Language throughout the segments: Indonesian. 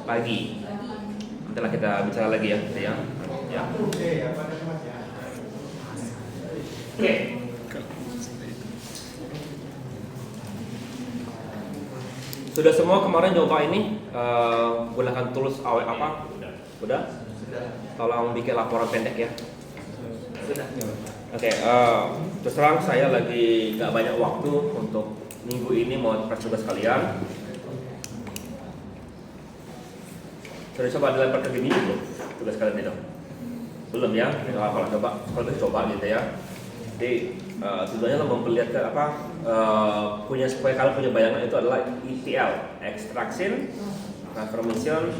Pagi. Nantilah kita bicara lagi ya, ya. Ya. Oke. Sudah semua kemarin coba ini gunakan tools apa? Udah? Tolong bikin laporan pendek ya. Sudah. Oke. Terus terang saya lagi nggak banyak waktu untuk minggu ini mau tugas kalian. Sudah coba dilempar ke gini belum? Tugas kalian itu? Belum ya? Kalau coba gitu ya. Jadi tujuannya lo memperlihatkan apa supaya kalian punya bayangan itu adalah ETL, extraction, transformation,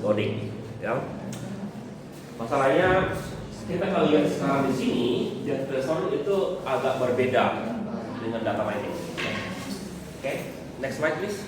loading. Ya. Masalahnya kita kalau lihat sekarang di sini, data transform itu agak berbeda dengan data mining. Oke, next slide please.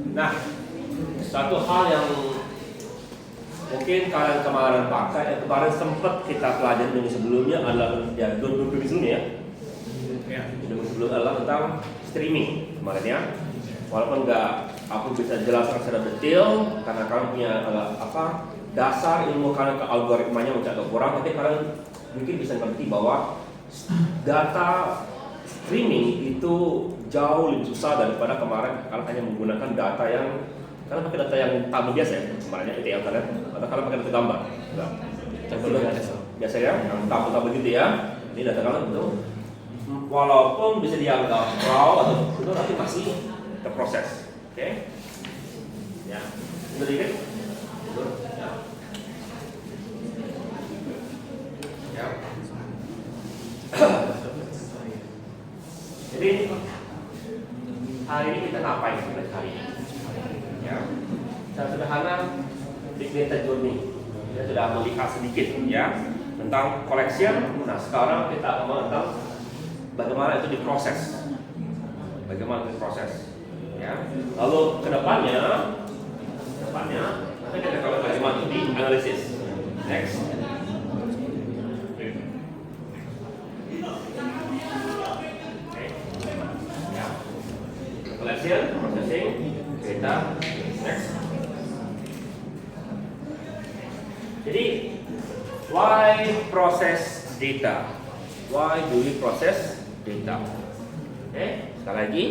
Nah, satu hal yang mungkin kalian kemarin pakai, kemarin sempat kita pelajari minggu sebelumnya adalah ya dua minggu sebelumnya ya. Minggu sebelumnya adalah tentang streaming kemarin ya. Walaupun nggak aku bisa jelaskan secara detail karena kalian punya apa dasar ilmu kalian ke algoritmanya mungkin agak kurang, tapi kalian mungkin bisa ngerti bahwa data streaming itu jauh lebih susah daripada kemarin kalian hanya menggunakan data yang kalian pakai data yang tabel biasa ya kemarinnya ETL kalian atau kalian pakai data gambar biasa ya yang tabel-tabel gitu ya. Ini data kalian itu walaupun bisa dianggap raw atau itu nanti masih terproses. Oke ya betul ya ya. Jadi hari ini kita ngapain hari ini? Ya, secara sederhana big data journey. Kita sudah melihat sedikit ya tentang collection. Nah sekarang kita ngomong tentang bagaimana itu diproses, ya. Lalu kedepannya nanti kita akan bagaimana itu dianalisis. Next. Collection, processing, data, next. Jadi, why process data? Why do we process data? Oke, sekali lagi.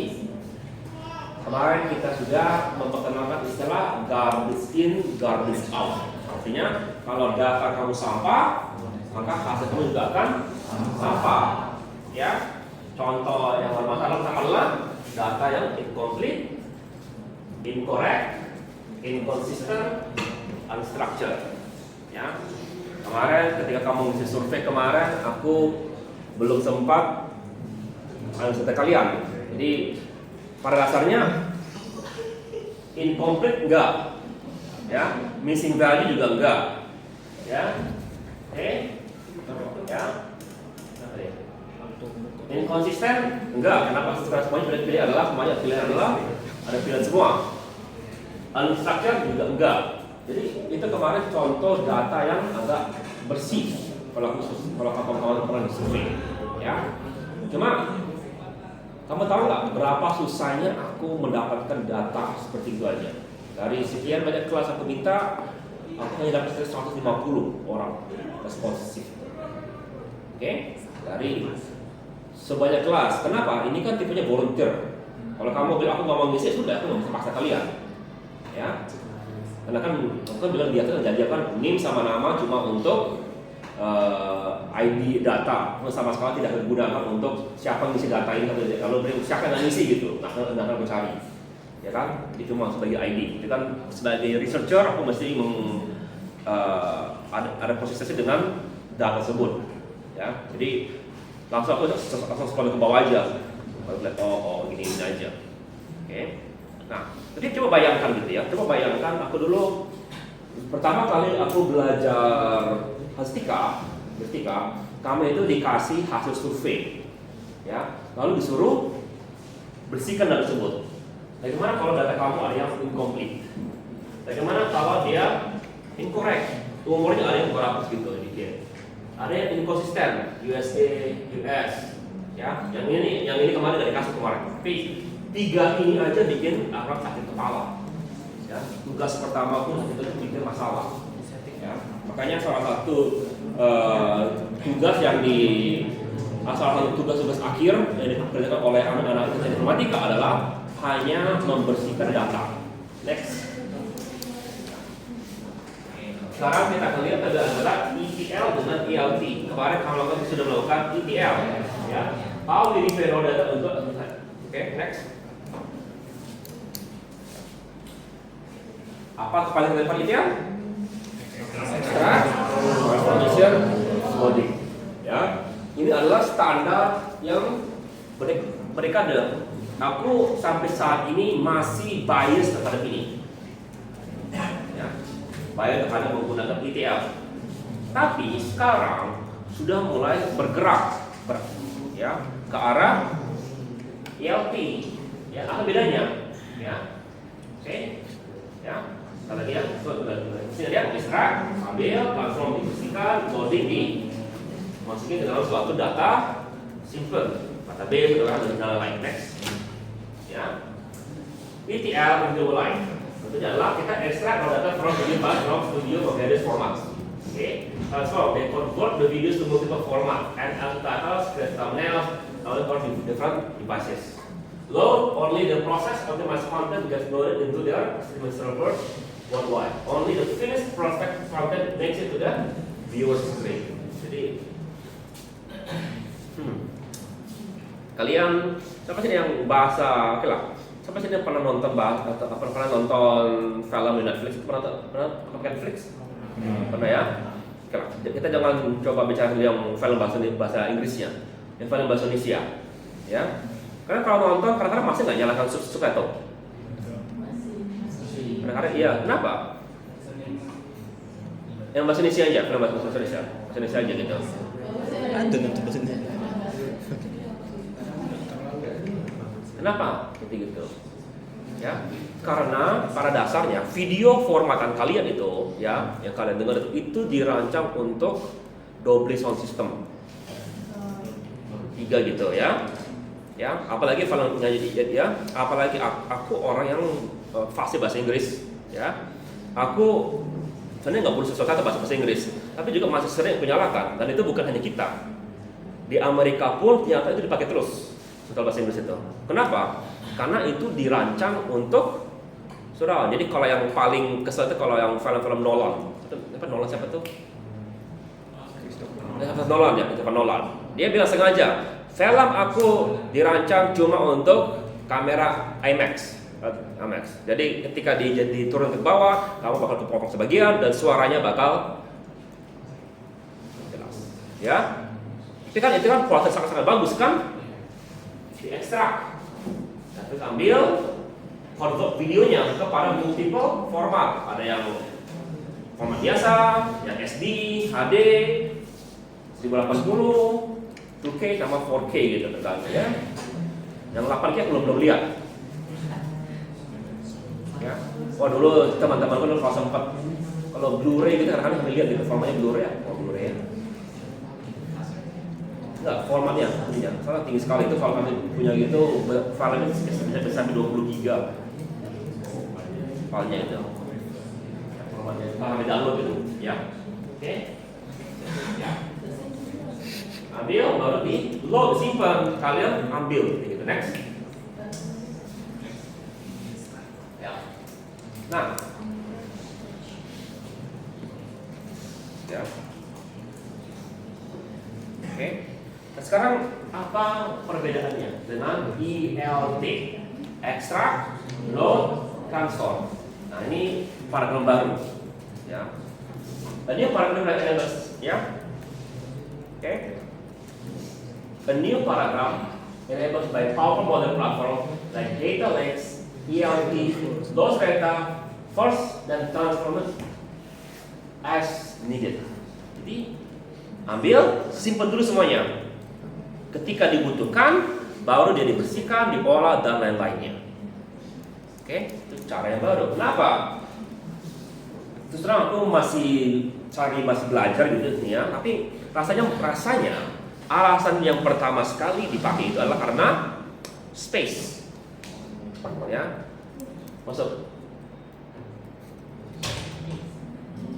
Kemarin kita sudah memperkenalkan istilah garbage in, garbage out. Artinya, kalau data kamu sampah, maka hasil kamu juga akan sampah. Ya, contoh yang bermasalah adalah data yang incomplete, incorrect, inconsistent, unstructured. Ya, kemarin ketika kamu ngisi survei kemarin, aku belum sempat survei kalian. Jadi pada dasarnya incomplete enggak, ya, missing value juga enggak, ya, ya. Inkonsisten enggak, kenapa semuanya pilihan adalah ada pilihan semua. Unstructured juga enggak. Jadi itu kemarin contoh data yang agak bersih kalau kawan-kawan pernah disurvei ya. Cuma kamu tahu nggak berapa susahnya aku mendapatkan data seperti itu aja. Dari sekian banyak kelas aku minta, aku hanya dapat 150 orang responsif. Oke? Dari sebanyak kelas. Kenapa? Ini kan tipenya volunteer. Kalau kamu bilang aku nggak mau ngisi, sudah aku nggak bisa paksa kalian. Ya, karena kan aku kan bilang dia kan janji kan NIM sama nama cuma untuk ID data, sama sekali tidak digunakan untuk siapa yang ngisi data ini. Kalau siapa yang ngisi gitu, nah akan mencari, ya kan? Itu cuma sebagai ID. Itu kan sebagai researcher aku mesti ada prosesnya dengan data tersebut. Ya, jadi langsung scroll ke bawah aja, baru lihat oh gini aja. Oke. Nah, jadi coba bayangkan gitu ya. Coba bayangkan aku dulu pertama kali aku belajar statistika kamu itu dikasih hasil survei, ya, lalu disuruh bersihkan data tersebut. Bagaimana kalau data kamu ada yang incomplete? Bagaimana kalau dia incorrect? Umurnya ada yang berapa gitu dikit. Ada yang inconsistent, USA, US, ya. Yang ini kemarin dari kasus kemarin. Tapi 3 ini aja bikin orang sakit kepala. Ya, tugas pertama pun itu bikin masalah. Ya, makanya salah satu tugas yang salah satu tugas akhir yang dikerjakan oleh anak-anak informatika adalah hanya membersihkan data. Next. Sekarang kita akan lihat adalah ETL dengan ELT. Kemarin kamu sudah melakukan ETL, ya. How we refer data untuk oke, next. Apa paling relevan ETL? Extract, transformation, loading. Ya, ini adalah standar yang mereka ada. Aku sampai saat ini masih bias kepada ini. Ya, bias kepada menggunakan ETL. Tapi sekarang sudah mulai bergerak, ya, ke arah ELT. Ya, apa bedanya? Ya, oke, ya. Kalau dia, sini dia extract, ambil, transform, dibersihkan, loading, masukin ke dalam suatu data simple, database atau data lain. Next, ya. ETL into line. Itu adalah kita extract data from studio for various formats. Okay. Transform, they convert the videos to multiple format and as titles, create thumbnails, or different devices. Load, only the process optimized content gets loaded into their streaming server worldwide. Only the finished prospect content makes it to the viewer screen. Jadi, kalian siapa sih yang bahasa, oke lah, siapa sih yang pernah nonton atau pernah nonton film di Netflix? Pernah pakai Netflix? Pernah ya? Oke lah, kita jangan coba bicara yang film bahasa Inggrisnya, yang film bahasa Indonesia, ya. Karena kalau nonton kadang-kadang masih nggak nyalakan subtitle. Karena iya, kenapa? Yang bahasa Indonesia aja, film bahasa Indonesia aja gitu. Ada nanti bahasa Indonesia. Kenapa? Gitu. Ya, karena pada dasarnya video formatan kalian itu, ya, yang kalian dengar itu dirancang untuk double sound system. 3 gitu ya. Ya, apalagi film ya, apalagi aku orang yang fasih bahasa Inggris, ya. Aku sebenarnya nggak perlu sesuatu bahasa Inggris, tapi juga masih sering menyalahkan. Dan itu bukan hanya kita. Di Amerika pun ternyata itu dipakai terus soal bahasa Inggris itu. Kenapa? Karena itu dirancang untuk saudara. Jadi kalau yang paling kesel itu kalau yang film-film Nolan. Apa Nolan siapa tuh? Nolan ya, Christopher Nolan. Dia bilang sengaja. Film aku dirancang cuma untuk kamera IMAX. Jadi ketika diturun ke bawah, kamu bakal kepotong sebagian dan suaranya bakal jelas. Ya, itu kan proses sangat bagus kan? Diekstrak, terus ambil, convert videonya kepada multiple format. Ada yang format biasa, yang SD, HD, 1080. 2K sama 4K gitu tergantung ya. Yang 8K aku belum lihat. Ya. Wah dulu teman-teman kan kalau sempat kalau Blu-ray gitu kadang-kadang lihat gitu formatnya Blu-ray ya, Blu-ray ya. Enggak, formatnya punya. Soalnya tinggi sekali itu kalau kami punya gitu, filenya bisa sampai 20 giga. Filenya itu. Formatnya kami download gitu, ya. Oke. Ya. Ambil, baru di load, simpan, kalian ambil gitu. Next. Ya. Nah, ya. Oke. Nah, sekarang apa perbedaannya dengan ELT? Extract, load, transform. Nah, ini paragraf baru. Ya. Ini paragraf yang ya. Oke. A new paragraph enabled by powerful model platform like data lakes, ELT, those data first then transformed as needed. Jadi ambil, simpan dulu semuanya. Ketika dibutuhkan, baru dia dibersihkan, diolah dan lain-lainnya. Oke, itu cara yang baru. Kenapa? Terus terang aku masih belajar gitu ya. Tapi rasanya alasan yang pertama sekali dipakai itu adalah karena space. Ya, masuk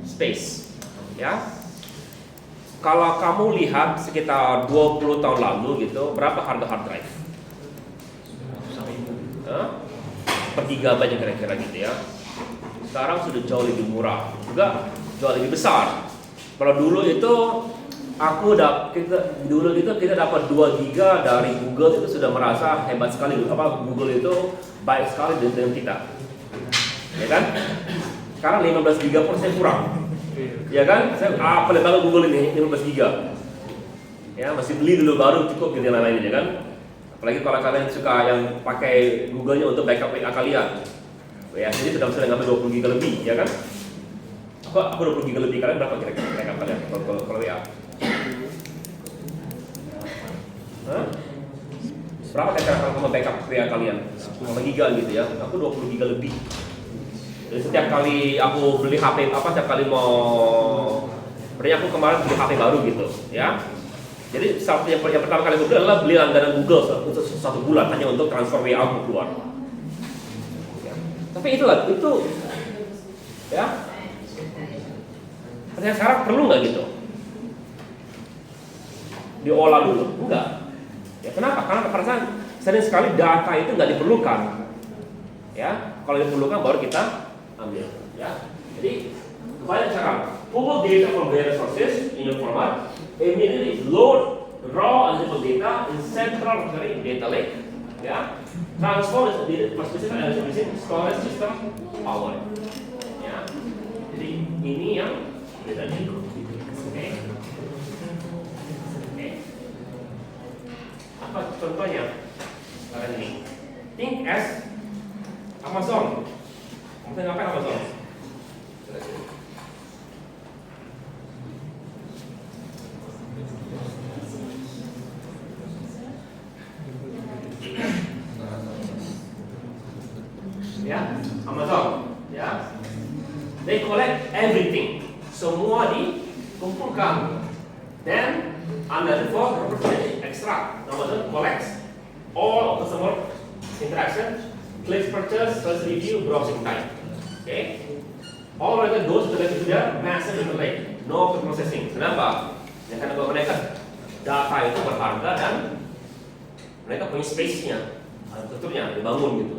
space. Ya, kalau kamu lihat sekitar 20 tahun lalu gitu, berapa harga hard drive? Per gigabyte kira-kira gitu ya. Sekarang sudah jauh lebih murah, juga jauh lebih besar. Kalau dulu itu kita dapat 2 giga dari Google itu sudah merasa hebat sekali. Google itu baik sekali dengan kita, ya kan? Sekarang 15 giga pun saya kurang, ya kan? Saya paling banget Google ini 15 giga. Ya masih beli dulu baru cukup gitu lain-lainnya, ya kan? Apalagi kalau kalian suka yang pakai Google-nya untuk backup WA kalian. Ya, jadi sudah ngambil 20 giga lebih, ya kan? Aku 20 giga lebih, kalian berapa kira-kira backup kalian kalau WA? Berapa kira-kira kalau kamu backup WA kalian? 10 giga gitu ya. Aku 20 giga lebih. Jadi setiap kali aku beli HP setiap kali sebenarnya aku kemarin beli HP baru gitu, ya. Jadi yang pertama kali aku beli adalah beli langganan Google untuk 1 bulan hanya untuk transfer WA aku keluar. Ya. Tapi itu ya. Ternyata sekarang perlu nggak gitu? Diolah dulu? Enggak. Ya kenapa? Karena perasaan sering sekali data itu nggak diperlukan. Ya, kalau diperlukan baru kita ambil. Ya. Jadi kebanyakan cara pull data from various sources in your format, immediately load raw and simple data in central data lake. Ya, transform the specific analysis storage system power. Ya, jadi ini yang bedanya. Oke. Apa contohnya? Sekarang ini, think as Amazon. Kamu ngapain Amazon? Ya, Amazon, ya. They collect everything. Semua dikumpulkan. Then under the fourth property extract. Amazon collects all of customer interaction, clicks purchase, first review, browsing time. Okay. All of that goes to their massive data lake. No processing. Kenapa? Ya karena mereka data itu berharga dan mereka punya space-nya, arsitekturnya dibangun gitu.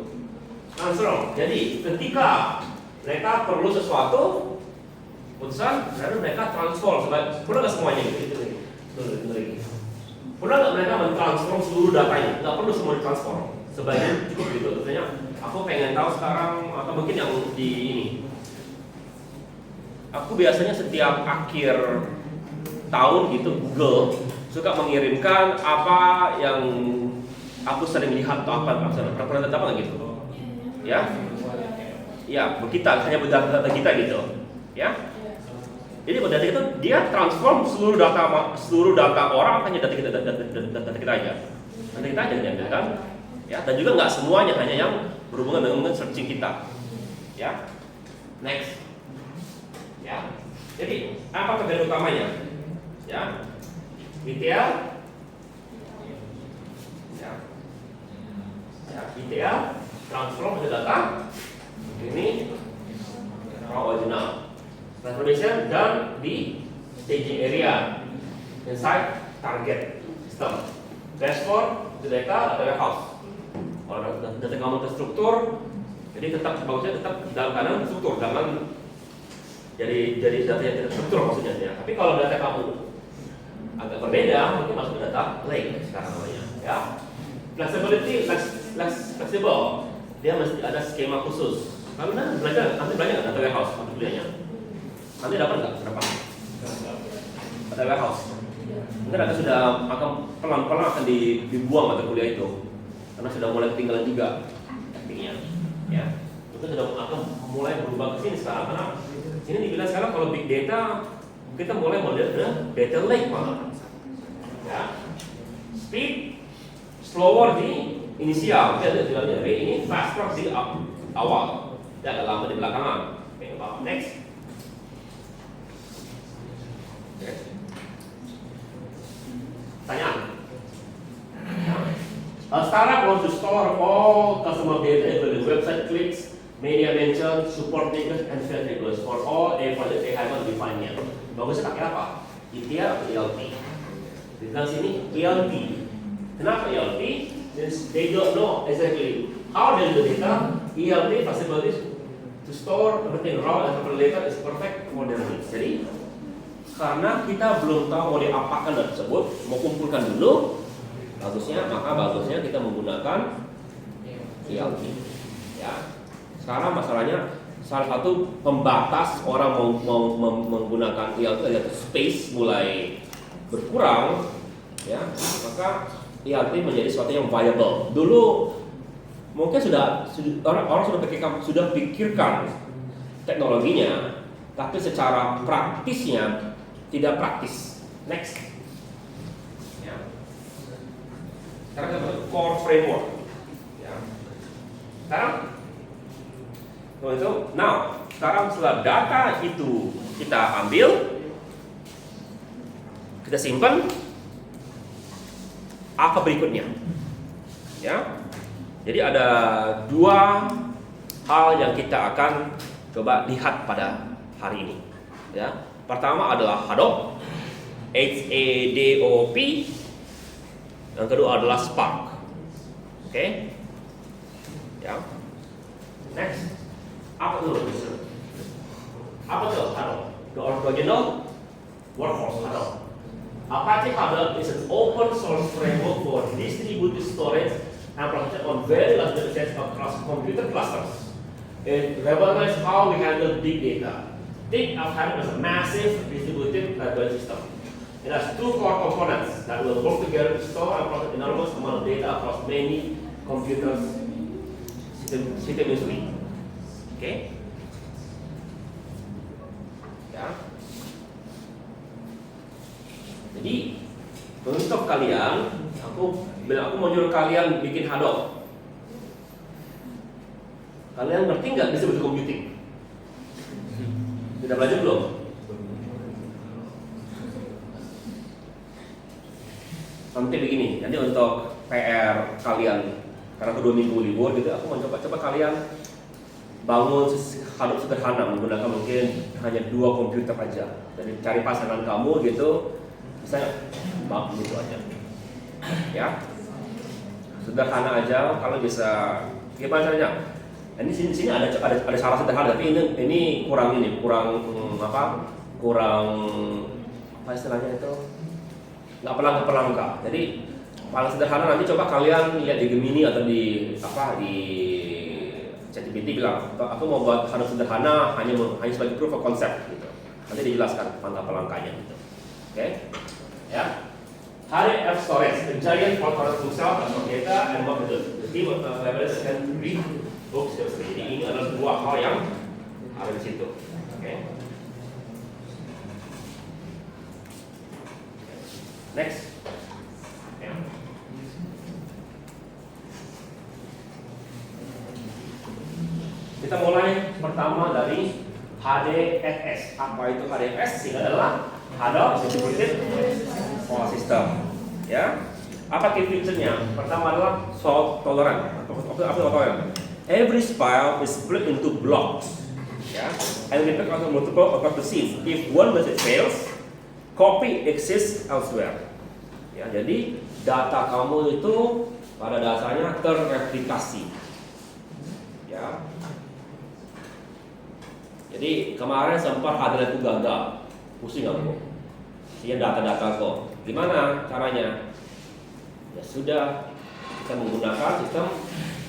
Transfer. Jadi ketika mereka perlu sesuatu putusan, lalu mereka transfer. Perlu nggak semuanya gitu? Perlu nggak mereka mentransform seluruh datanya? Nggak perlu semua ditransfer. Sebagian cukup gitu. Tentunya aku pengen tahu sekarang atau mungkin yang di ini. Aku biasanya setiap akhir tahun gitu Google suka mengirimkan apa yang aku sering lihat atau apa pernah tetap nggak gitu, ya, ya kita hanya berdata kita gitu, ya. Jadi berdata itu dia transform seluruh data orang hanya data kita aja, kan, ya. Dan juga nggak semuanya hanya yang berhubungan dengan searching kita, ya. Next, ya. Jadi apa perbedaan utamanya? Ya, ETL, ETL transform ke data ini raw original, transformation done di staging area inside target system, dashboard the data atau warehouse. Kalau data kamu terstruktur, jadi bagusnya tetap dalam keadaan struktur, jangan jadi data yang tidak struktur maksudnya ya. Tapi kalau data kamu agak berbeda, mungkin masuk ke data lake sekarang namanya, ya. Flexibility, flexible, dia mesti ada skema khusus. Kamu nanti belajar nggak data warehouse untuk kuliahnya? Nanti dapat nggak berapa? Data warehouse. Mungkin ada sudah akan pelan-pelan akan dibuang mata kuliah itu, karena sudah mulai ketinggalan juga tekniknya, ya. Itu sudah akan mulai berubah ke sini sekarang, karena ini dibilang sekarang kalau big data kita mulai model ke data lake malah. Ya. Speed slower di inisial, kita bilangnya ini faster di awal, dan agak lama di belakangan. Oke, next. Okay. Tanya. A startup wants to store all customer data, including website clicks, media mentions, support tickets, and sales figures for all a project they haven't defined yet. Bagusnya pakai apa? ETL atau ELT? Di dalam sini ELT. Kenapa ELT? Since they don't know exactly how they do data, ELT possibilities to store everything raw and later is perfect for their needs. Jadi karena kita belum tahu mau diapakan dan tersebut, mau kumpulkan dulu, bagusnya kita menggunakan ELT. Ya. Sekarang masalahnya salah satu pembatas orang mau menggunakan ELT adalah space mulai berkurang, ya, maka ELT menjadi sesuatu yang viable. Dulu mungkin orang sudah pikirkan teknologinya, tapi secara praktisnya tidak praktis. Next. Ya. Sekarang kita pakai core framework. Ya. Sekarang setelah data itu kita ambil, kita simpan, apa berikutnya? Ya. Jadi ada dua hal yang kita akan coba lihat pada hari ini. Ya. Pertama adalah Hadoop, HADOP. Yang kedua adalah Spark. Oke? Ya. Next. Apa itu Hadoop? The original workhorse Hadoop. Apache Hadoop is an open source framework for distributed storage and processing on very large datasets across computer clusters. It revolutionized how we handle big data. Think of Hadoop as a massive distributed library system. It has two core components that will work together to store and process enormous amount of data across many computers simultaneously. Okay? Ya. Jadi untuk kalian, aku mau nyuruh kalian bikin Hadoop. Kalian ngerti nggak disebut computing? Sudah belajar belum? Nanti begini, nanti untuk PR kalian, karena aku 2 minggu libur gitu, aku mau coba kalian bangun Hadoop sederhana menggunakan mungkin hanya 2 komputer aja. Jadi cari pasangan kamu gitu, misalnya gitu aja. Ya, sederhana aja. Kalau bisa, gimana caranya? Ini sini ada salah sederhana, tapi ini kurang apa istilahnya itu? Nggak pelangka. Jadi paling sederhana nanti coba kalian lihat di Gemini atau di ChatGPT bilang, aku mau buat Hadoop sederhana hanya sebagai proof of concept gitu. Nanti dijelaskan langkah-langkahnya gitu. Oke? Ya. HDF storage, the giant for storage himself and data and what it does. The team of collaborators can read books. Jadi ini adalah dua hal yang ada di situ. Oke? Next. Ya. Kita mulai pertama dari HDFS. Apa itu HDFS? Ini adalah Hadoop Distributed File System. Ya. Apa key feature-nya? Pertama adalah fault tolerant. Apa tolerant? Every file is split into blocks. Ya. And we pick out multiple across the scene. If one message fails, copy exists elsewhere. Ya, jadi data kamu itu pada dasarnya terreplikasi. Ya. Jadi kemarin sempat hadir itu gagal, pusing aku. Iya data-data kok. Gimana caranya? Ya sudah, kita menggunakan sistem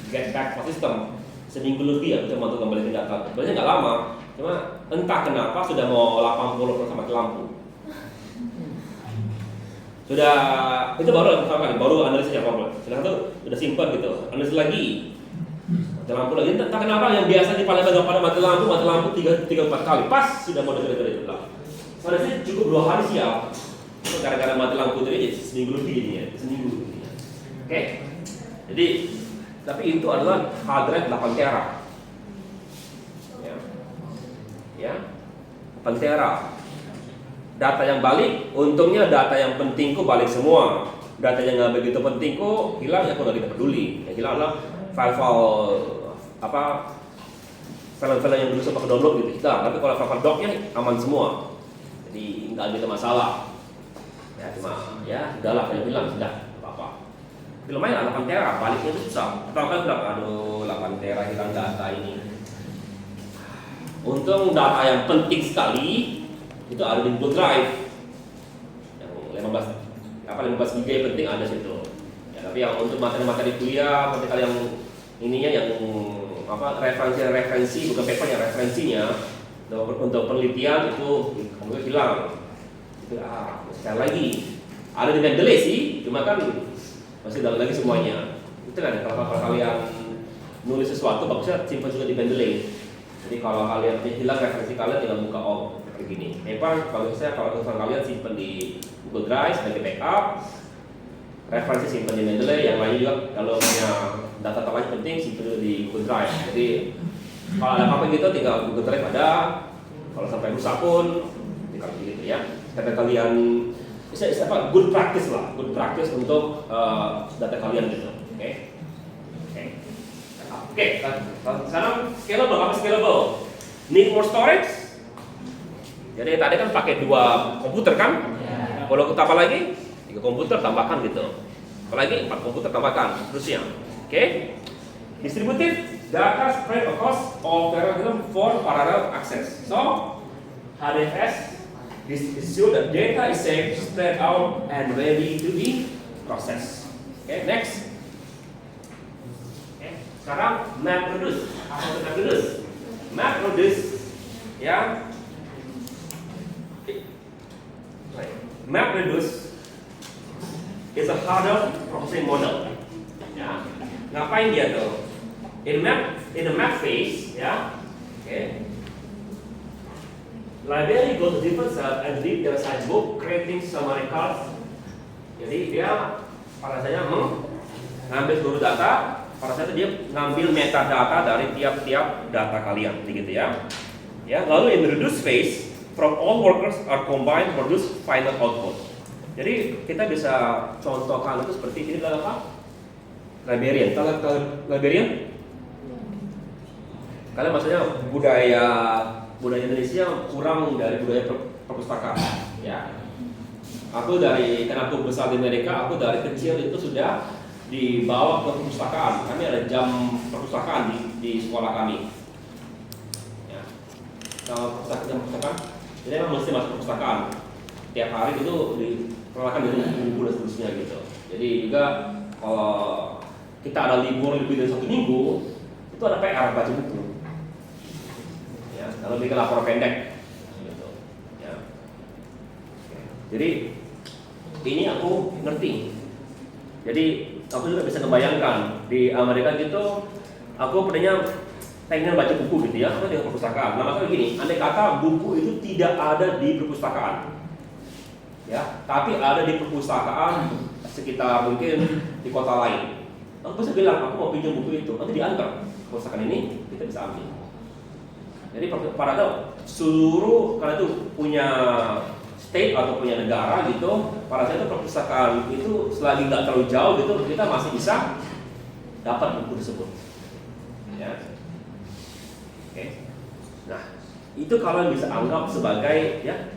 get back system. Seminggu lebih ya kita mau kembali ke data. Sebenarnya nggak lama, cuma entah kenapa sudah mau 80% mati lampu. Sudah itu baru analisisnya problem. Setelah itu sudah simpan gitu, analisis lagi. Mati lampu lagi, entah kenapa yang biasa di Palembang pada mati lampu 3-4 kali, pas sudah mau dengar itu lah. Soalnya sih cukup 2 hari siap. Itu gara-gara mati lampu tadi jadi seminggu lebih jadinya, seminggu. Oke. Jadi tapi itu adalah hard drive 8 tera. Ya. 8 tera. Data yang balik, untungnya data yang penting kok balik semua. Data yang nggak begitu penting kok hilang, ya aku nggak peduli. Yang hilang adalah file-file yang dulu sempat download gitu hilang. Tapi kalau file docnya aman semua, jadi nggak ada masalah. Ya cuma ya udahlah, film hilang sudah apa-apa. Tapi lumayan 8 tera, baliknya itu susah. Tahu kan berapa? Aduh, 8 tera hilang data ini. Untung data yang penting sekali itu ada di Google Drive yang 15 GB penting ada situ. Ya, tapi yang untuk materi-materi kuliah, materi yang ininya yang referensi bukan papernya, referensinya untuk penelitian itu kamu hilang. Itu sekali lagi ada di Mendeley sih, cuma kan masih dalam lagi semuanya. Itu kan kalau kalian nulis sesuatu bagusnya simpan juga di Mendeley. Jadi kalau kalian hilang referensi kalian tinggal buka begini. Kalau kalian simpan di Google Drive sebagai backup, referensi simpan di Mendeley, yang lain juga kalau punya data terlalu penting simpan di Google Drive. Jadi kalau ada apa-apa gitu tinggal Google Drive ada. Kalau sampai rusak pun tinggal gitu ya. Kata kalian good practice lah, good practice untuk data kalian gitu. Oke, sekarang scalable, apa scalable? Need more storage? Jadi tadi kan pakai 2 komputer kan? Kalau kita apa lagi? 3 komputer tambahkan gitu. Apalagi 4 komputer tambahkan, terusnya. Oke? Distributed data spread across all parallel for parallel access. So, HDFS this ensure that data is safe, spread out, and ready to be processed. Okay, next. Okay. Sekarang MapReduce. Apa itu MapReduce? MapReduce, ya. MapReduce is a harder processing model. Ya. Ngapain dia tuh? In the map phase, ya. Okay. Library go to different cells and read their size book, creating summary cards. Jadi dia pada saya ngambil seluruh data, pada saat itu dia ngambil metadata dari tiap-tiap data kalian, begitu ya. Ya, lalu in reduce phase, from all workers are combined to produce final output. Jadi kita bisa contohkan itu seperti ini adalah apa? Librarian. Tahu librarian? Kalian maksudnya budaya Indonesia kurang dari budaya perpustakaan, ya. Karena aku besar di Amerika, aku dari kecil itu sudah dibawa ke perpustakaan. Kami ada jam perpustakaan di sekolah kami. Ya. Kalau perpustakaan, jadi memang mesti masuk perpustakaan. Tiap hari itu diperlakukan dengan buku dan seterusnya gitu. Jadi juga kalau kita ada libur lebih dari 1 minggu, itu ada PR baca buku. Kalau bikin laporan pendek, gitu. Ya. Jadi ini aku ngerti. Jadi aku juga bisa membayangkan di Amerika gitu, aku pengen baca buku gitu ya, aku di perpustakaan. Nah maksudnya gini, andai kata buku itu tidak ada di perpustakaan, ya, tapi ada di perpustakaan sekitar mungkin di kota lain. Aku bisa bilang aku mau pinjam buku itu, nanti diantar ke perpustakaan ini, kita bisa ambil. Jadi pada seluruh karena itu punya state atau punya negara gitu, pada saat itu perpustakaan itu selagi nggak terlalu jauh gitu, kita masih bisa dapat buku tersebut. Ya. Oke. Nah, itu kalau bisa anggap sebagai ya,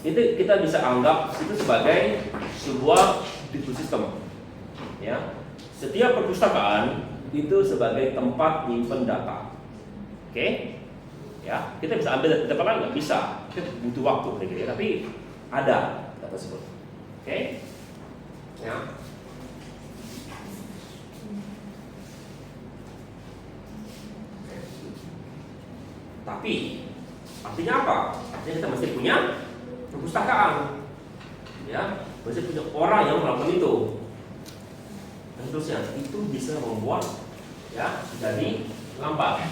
itu kita bisa anggap itu sebagai sebuah distribusi sistem. Ya. Setiap perpustakaan itu sebagai tempat nyimpen data. Oke? Ya, kita bisa ambil data lain nggak bisa. Kita butuh waktu gitu ya, tapi ada data tersebut. Oke? Ya. Tapi artinya apa? Artinya kita mesti punya perpustakaan. Ya, mesti punya orang yang melakukan itu. Dan terusnya itu bisa membuat ya jadi lambat.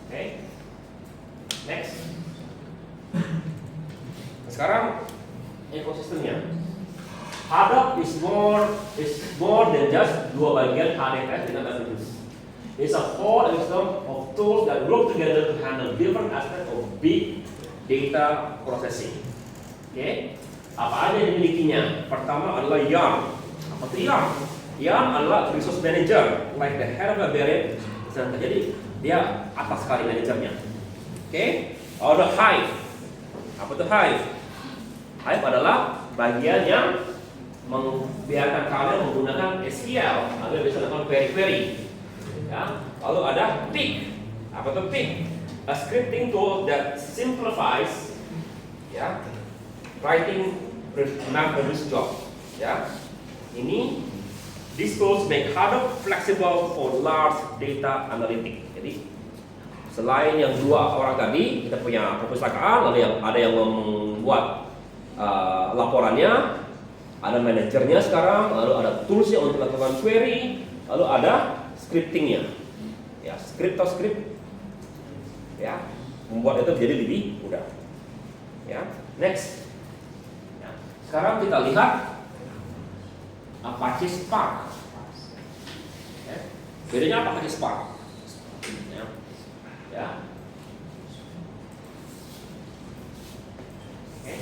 Oke. Next. Sekarang ekosistemnya. Hadoop is more than just dua bagian HDFS dengan MapReduce. It's a whole ecosystem of tools that work together to handle different aspects of big data processing. Oke, apa aja yang dimilikinya? Pertama adalah YARN. Apa itu YARN? YARN adalah resource manager, like the head of librarian. Jadi dia atas sekali manajernya. Oke, ada Hive. Apa itu Hive? Hive adalah bagian yang membiarkan kalian menggunakan SQL agar bisa melakukan query-query. Ya, lalu ada Pig. Apa itu Pig? A scripting tool that simplifies, ya, writing MapReduce job. Ya, ini these tools make Hadoop flexible for large data analytics. Jadi selain yang dua orang tadi, kita punya perpustakaan, lalu yang ada yang membuat laporannya, ada manajernya sekarang, lalu ada toolsnya untuk melakukan query, lalu ada scriptingnya, ya, script, ya, membuat itu jadi lebih mudah. Ya, next. Ya. Sekarang kita lihat Apache Spark. Ya. Bedanya apa Apache Spark? Ya. Ya. Okay.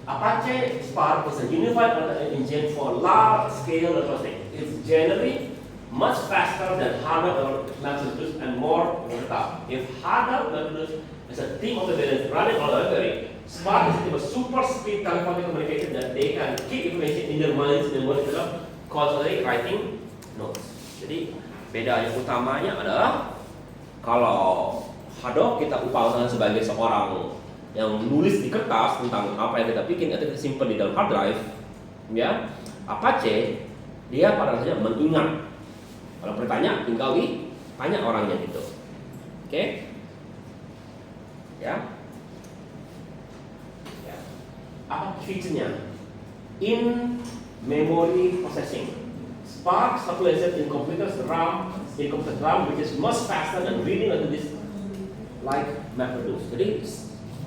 Apache Spark is a unified engine for large-scale processing. It's generally much faster than Hadoop or MapReduce and more versatile. If Hadoop MapReduce is a team of surveillance running on the library, Spark is a super speed telephonic communication that they can keep information in their minds and memory instead of constantly writing notes. Jadi beda yang utamanya adalah kalau Hadoop kita umpamakan sebagai seorang yang nulis di kertas tentang apa yang kita bikin atau kita simpan di dalam hard drive, ya. Apache dia pada dasarnya mengingat. Kalau bertanya tinggal tanya orangnya gitu. Oke? Ya. Ya. Apa fiturnya? In memory processing. Spark stabilizes in computer's RAM, which is much faster than reading into this like MapReduce. Jadi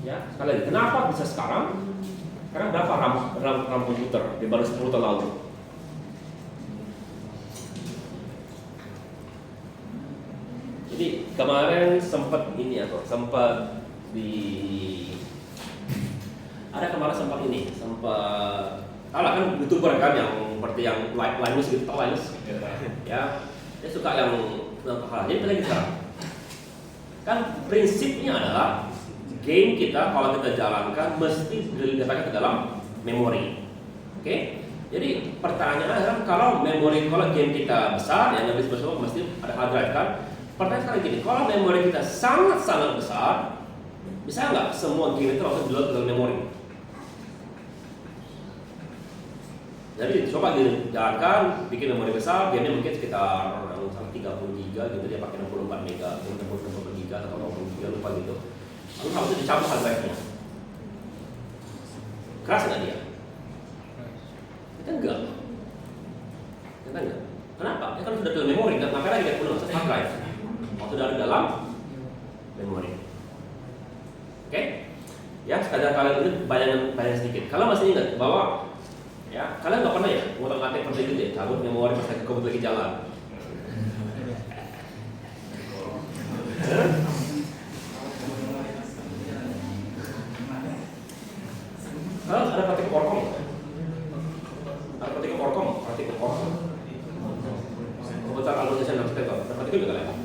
ya, sekali lagi, kenapa bisa sekarang? Karena berapa RAM komputer dibanding 10 tahun lalu? Jadi kemarin sempat ini atau sempat kalau kan YouTuber kan yang seperti yang Linus gitu, Linus, ya, dia suka yang hal jadi lagi sekarang. Kan prinsipnya adalah game kita kalau kita jalankan mesti diletakkan ke dalam memori. Oke? Jadi pertanyaannya adalah kalau game kita besar, yang lebih besar mesti ada hard drive kan? Pertanyaan sekarang gini, kalau memori kita sangat-sangat besar, bisa nggak semua game itu langsung di-load ke dalam memori? Jadi coba dijalankan, bikin memori besar, gamenya mungkin sekitar 30 giga gitu, dia pakai 64 mega, 64 giga atau 60 giga, lupa gitu. Lalu harus dicabut hard drive-nya. Keras nggak dia? Kita enggak. Kenapa? Ya kan sudah dalam memori, nggak ngapain lagi dia punya hard drive. Kalau sudah ada dalam memori. Oke? Ya, sekadar kalian ini bayangan sedikit. Kalau masih ingat bahwa ya, kalian nggak pernah ya ngotak-ngatik seperti itu ya, cabut memori pas komputer lagi jalan. Ada praktik Orcom. Komputer allocation architecture. Ada praktik juga kan?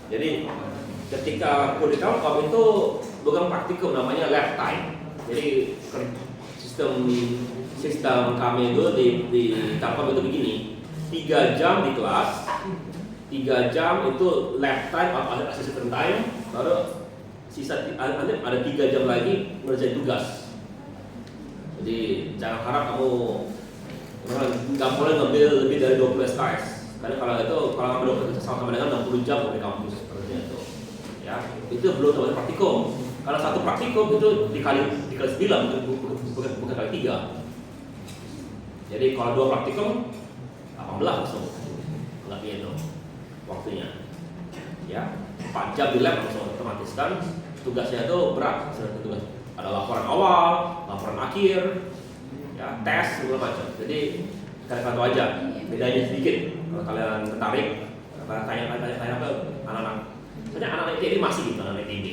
Jadi ketika kode Telkom itu bukan praktikum, namanya lifetime. Jadi sistem kami itu di Telkom itu begini, 3 jam di kelas, 3 jam itu lifetime atau assistant time, baru sisa nanti ada 3 jam lagi ngerjain tugas. Jadi jangan harap kamu nggak boleh ngambil lebih dari 12 SKS. Karena kalau kamu sama dengan 60 jam di kampus seperti itu. Ya, itu belum termasuk praktikum. Kalau satu praktikum itu dikali 9 bukan kali 3. Jadi kalau 2 praktikum 18 langsung. Enggak itu waktunya. ya 4 jam di lab langsung otomatis kan. Tugasnya itu berat, tugas ada laporan awal, laporan akhir, ya tes segala macam. Jadi kalian tahu aja bedanya sedikit. Kalau kalian tertarik, tanya ke anak-anak. Soalnya anak-anak ITB masih gitu, anak ITB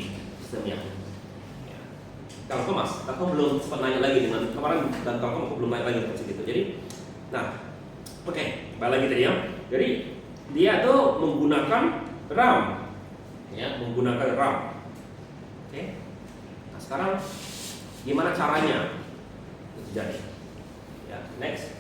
sistemnya. Ya. Kalau Mas, aku belum sempat nanya lagi dengan kemarin dan kalau aku belum nanya lagi dengan situ. Jadi, nah, oke, balik lagi tadi ya. Jadi dia tuh menggunakan RAM, ya, menggunakan RAM. Oke. Nah, sekarang gimana caranya itu jadi? Ya, next.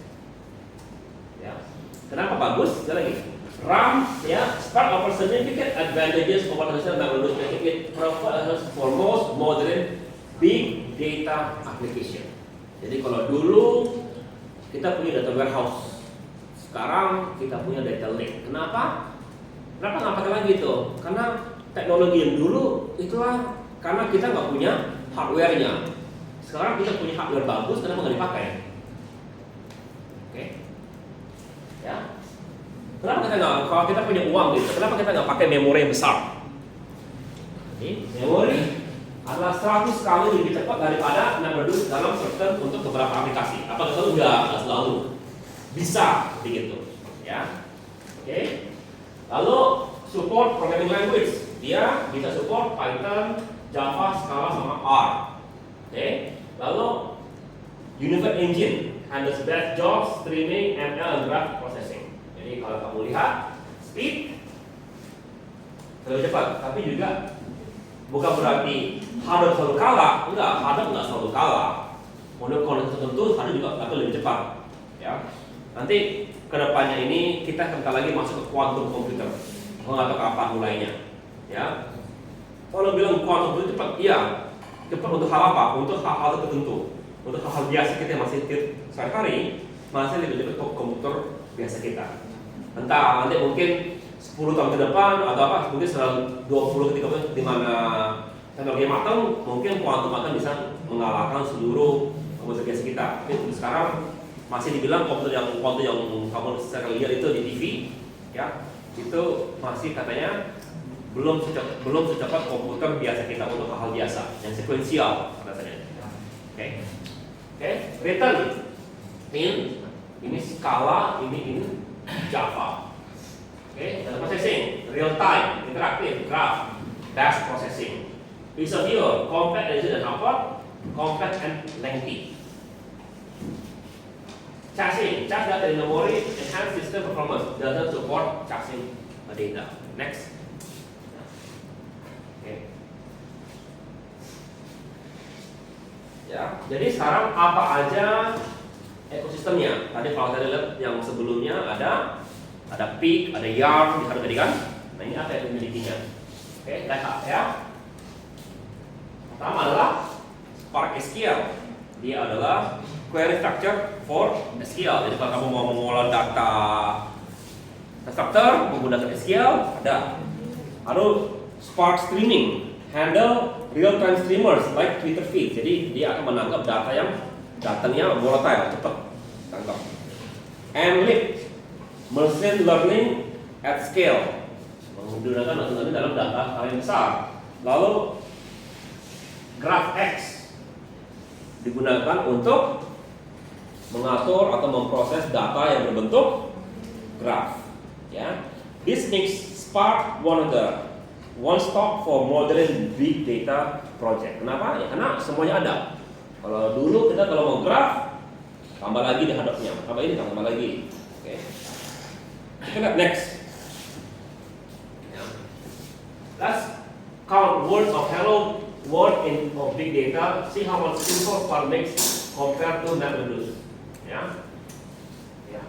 Ya. Kenapa bagus? Sekali lagi. RAM, ya, part of significant advantages of artificial intelligence making it profiles for most modern big data application. Jadi kalau dulu kita punya data warehouse, sekarang kita punya data lake. Kenapa? Kenapa nggak pakai lagi itu? Karena teknologi yang dulu itulah karena kita nggak punya hardware-nya. Sekarang kita punya hardware bagus, kenapa nggak dipakai? Oke, ya. Kenapa kita nggak? Kalau kita punya uang gitu, kenapa kita nggak pakai memori yang besar? Memori adalah 100 kali lebih cepat daripada MapReduce dalam certain untuk beberapa aplikasi. Apakah selalu? Nggak selalu. Bisa begitu, ya. Oke. Lalu support programming language, dia bisa support Python, Java, Scala, sama R. Oke. Lalu Unified Engine handles batch jobs, streaming, ML, and graph processing. Jadi kalau kamu lihat speed lebih cepat, tapi juga bukan berarti Hadoop selalu kalah. Enggak, Hadoop nggak selalu kalah. Untuk kondisi tertentu Hadoop juga tapi lebih cepat. Ya. Nanti kedepannya ini kita sebentar lagi masuk ke quantum computer. Aku nggak tahu kapan mulainya. Ya. Kalau bilang quantum computer cepat, iya. Cepat untuk hal apa? Untuk hal-hal tertentu. Untuk hal-hal biasa kita masih sehari-hari masih lebih cepat komputer biasa kita. Entah nanti mungkin 10 tahun ke depan atau apa, mungkin setelah 20 ke 30 di mana teknologi matang, mungkin quantum akan bisa mengalahkan seluruh komputer biasa kita. Tapi untuk sekarang masih dibilang komputer yang kamu sering lihat itu di TV, ya, itu masih katanya belum secepat komputer biasa kita untuk hal-hal biasa yang sekuensial rasanya. Oke, written ini skala, ini Java. Oke, data processing, real time, interaktif, graph, dash processing. Ease of use, compact, easy dan upward, compact and lengthy. Caching, cache data in memory, enhance system performance, doesn't support caching data. Next. Oke. Ya, jadi sekarang apa aja ekosistemnya? Tadi kalau tadi lihat yang sebelumnya ada Peak, ada Yarn, bisa tadi kan? Nah ini apa yang dimilikinya? Oke, data ya. Pertama adalah Spark SQL. Dia adalah query structure for SQL. Jadi kalau kamu mau mengolah data structure menggunakan SQL, ada. Lalu Spark Streaming, handle real-time streamers like Twitter feed. Jadi dia akan menangkap data yang datangnya volatile, cepat tangkap. MLIP, machine learning at scale, menggunakan machine learning dalam data yang besar. Lalu GraphX digunakan untuk mengatur atau memproses data yang berbentuk graph. Ya, this makes Spark one stop for modern big data project. Kenapa? Ya, karena semuanya ada. Kalau dulu kita kalau mau graph, tambah lagi di hadapnya, tambah ini, tambah lagi. Oke. Kita lihat next. Ya. Let's count words of hello world in of big data. See how much simple Spark makes compared to MapReduce. Ya. Ya.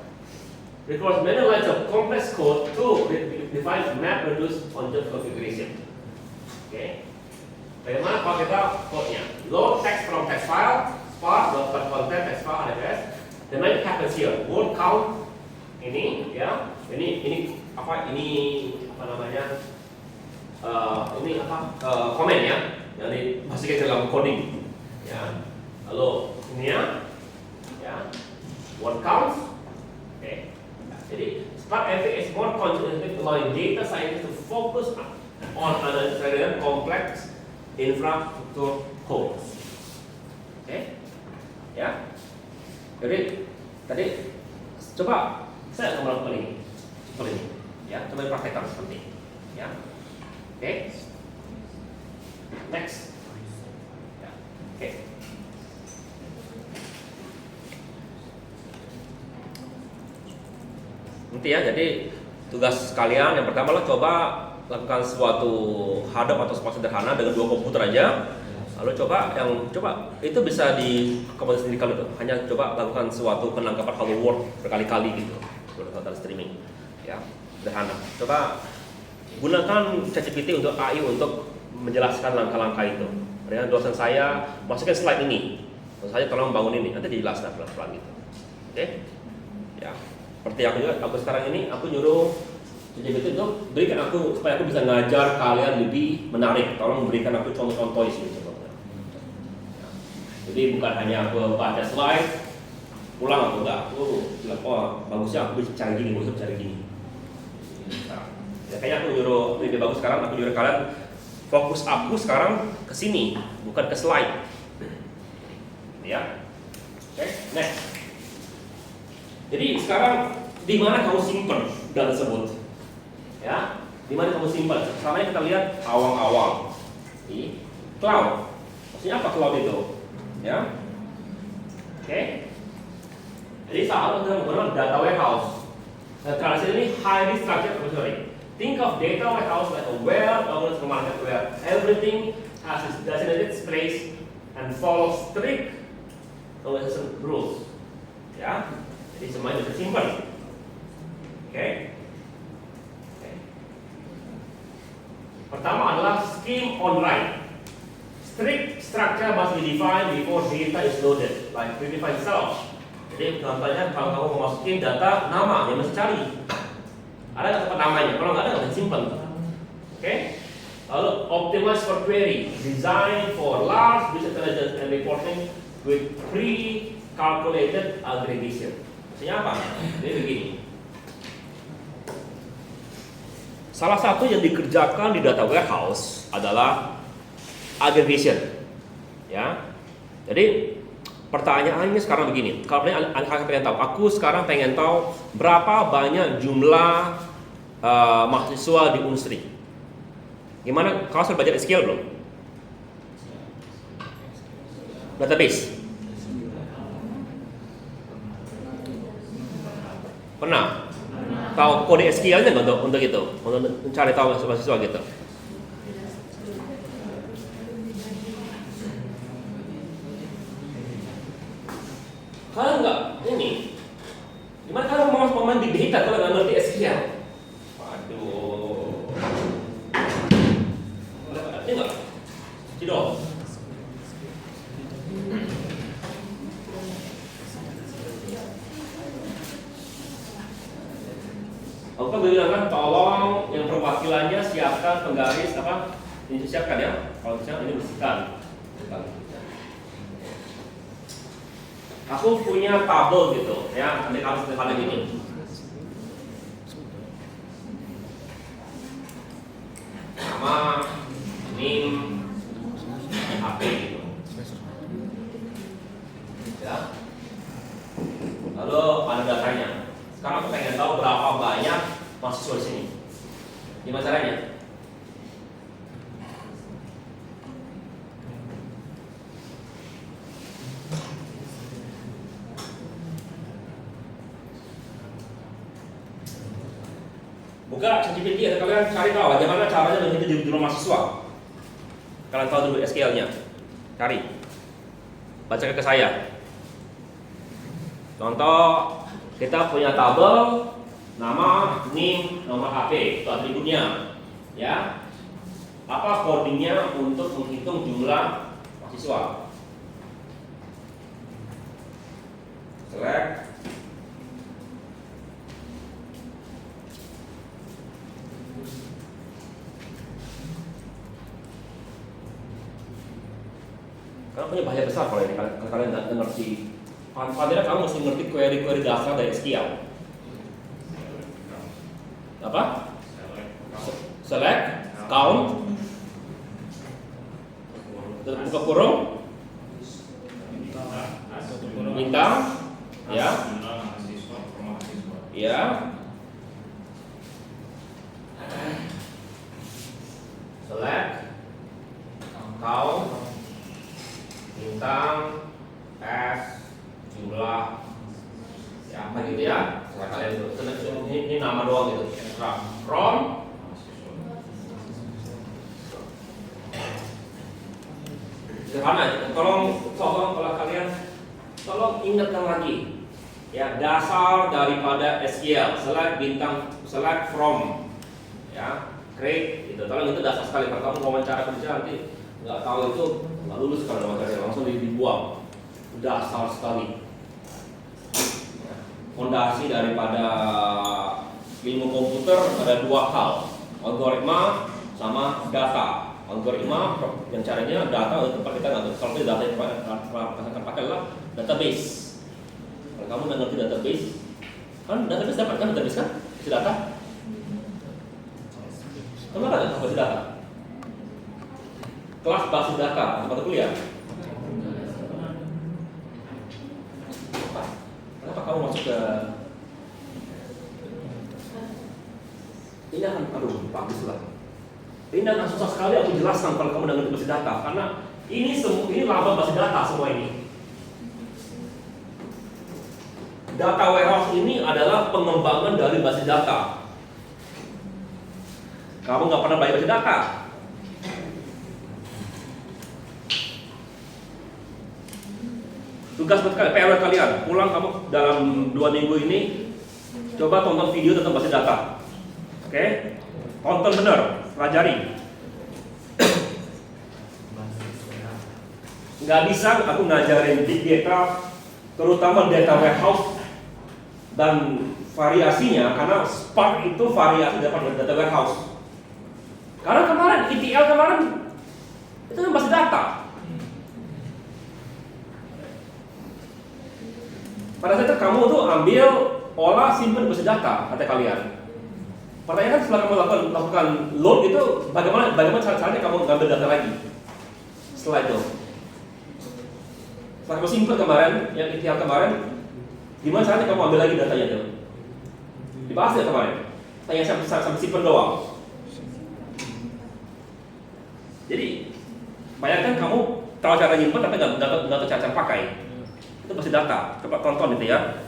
Requires many lines of complex code to define MapReduce on just configuration. Oke. Bagaimana kalau kita code-nya? Load text from text file, Spark, dot content text file address. The magic happens here. Word count ini, ya. Ini apa? Ini apa namanya? Ini apa? Komen ya, yang dimasukkan ke dalam coding. Ya. Lalu ini ya. Word count. Oke. Jadi But FA is more concentrated, allowing data scientists to focus on analyzing complex infrastructure codes. Oke, ya. Jadi tadi coba saya akan melakukan ini, seperti ini, ya. Coba praktekkan seperti ini, ya. Oke. Next. Ya. Oke. Nanti ya, jadi tugas kalian yang pertama lo coba lakukan suatu hadap atau sesuatu sederhana dengan 2 komputer aja. Lalu coba itu bisa di komputer sendiri kalau itu hanya coba lakukan suatu penangkapan hello world berkali-kali gitu berdasarkan streaming, ya sederhana. Coba gunakan ChatGPT untuk AI untuk menjelaskan langkah-langkah itu. Dengan dosen saya masukkan slide ini, dosen saya tolong bangun ini, nanti dijelaskan pelan-pelan gitu. Oke, ya. Seperti aku sekarang ini, aku nyuruh ChatGPT untuk berikan aku supaya aku bisa ngajar kalian lebih menarik. Tolong berikan aku contoh-contoh isi. Ya. Jadi bukan hanya aku baca slide, pulang aku enggak. Aku bilang, oh bagusnya aku bisa cari gini, bagusnya cari gini. Nah, ya, kayaknya aku nyuruh lebih bagus sekarang. Aku nyuruh kalian fokus aku sekarang ke sini, bukan ke slide. Ya, oke, next. Jadi sekarang di mana kamu simpan data tersebut? Ya, di mana kamu simpan? Selama ini kita lihat awal-awal di cloud. Maksudnya apa cloud itu? Ya, oke. Jadi saat kita menggunakan data warehouse, kalau ini highly structured. Think of data warehouse like a well-organized market where everything has its designated place and follows strict organization rules. Ya. Jadi semuanya bisa simpan. Oke. Pertama adalah scheme on write. Strict structure must be defined before data is loaded, like predefined cells. Jadi contohnya kalau kamu mau masukin data nama, dia mesti cari. Ada nggak tempat namanya? Kalau nggak ada, nggak bisa simpan. Oke. Lalu optimize for query, design for large business intelligence and reporting with pre-calculated aggregation. Maksudnya apa? Jadi begini. Salah satu yang dikerjakan di data warehouse adalah aggregation. Ya. Jadi pertanyaannya sekarang begini. Kalau kalian pengen tahu, aku sekarang pengen tahu berapa banyak jumlah mahasiswa di Unsri. Gimana? Kau sudah belajar SQL belum? Database. Pernah? Tahu kode SQL-nya nggak untuk itu? Untuk mencari tahu mahasiswa gitu? Kalau nggak ini, gimana kalau mau main big data kalau nggak ngerti SQL? Waduh, ini nggak? Tidak. Aku kan bilang kan, tolong yang perwakilannya siapkan penggaris apa? Ini siapkan ya. Kalau misalnya ini bersihkan. Aku punya tabel gitu, ya. Nanti kamu sederhana gini. Nama, NIM, HP gitu. Ya. Lalu ada datanya. Sekarang aku pengen tahu berapa banyak mahasiswa di sini. Gimana caranya? Buka ChatGPT atau kalian cari tahu bagaimana caranya menghitung jumlah mahasiswa. Kalian tahu dulu SQL-nya. Cari. Bacakan ke saya. Contoh, kita punya tabel nama, NIM, nomor HP, itu atributnya. Ya. Apa codingnya untuk menghitung jumlah mahasiswa? Select. Karena punya bahaya besar kalau ini kalian nggak ngerti. Padahal kamu mesti ngerti query-query dasar dari SQL. apa? Select, count, buka kurung, bintang, ya, ya, select, count, bintang, S, jumlah, ya apa gitu ya, serah kalian itu. Ini nama doang gitu. From, sederhana. Tolong kalau kalian tolong ingatkan lagi ya dasar daripada SQL, select bintang, select from, ya, create itu. Tolong itu dasar sekali. Kalau kamu wawancara kerja nanti nggak tahu itu nggak lulus kalau wawancara, langsung dibuang. Dasar sekali. Fondasi daripada ilmu komputer ada dua hal, algoritma sama data. Algoritma yang caranya data untuk tempat kita nggak, kalau data yang kita pakai adalah database. Kalau kamu nggak ngerti database, kan database dapat kan database kan basis data. Kamu ada nggak basis data? Kelas basis data atau kuliah? Kenapa kamu masuk ke ini akan bagus lah. Ini akan susah sekali aku jelaskan kalau kamu dengan basis data, karena ini laba basis data semua ini. Data warehouse ini adalah pengembangan dari basis data. Kamu nggak pernah belajar basis data. Tugas PR kalian, pulang kamu dalam 2 minggu ini coba tonton video tentang basis data. Oke? Tonton bener, pelajari. Nggak bisa aku ngajarin big data, terutama data warehouse dan variasinya, karena Spark itu variasi dapat data warehouse. Karena kemarin ETL kemarin itu kan basis data. Pada saat itu kamu tuh ambil, olah, simpan basis data kata kalian. Pertanyaan setelah kamu lakukan load itu, bagaimana caranya kamu ngambil data lagi setelah itu? Setelah kamu simpan kemarin, yang ETL kemarin, gimana caranya kamu ambil lagi datanya itu? Dibahas ya kemarin? Tanya sampai simpan doang. Jadi, bayangkan kamu tahu cara nyimpan tapi nggak tahu cara pakai. Itu pasti data. Coba tonton itu ya.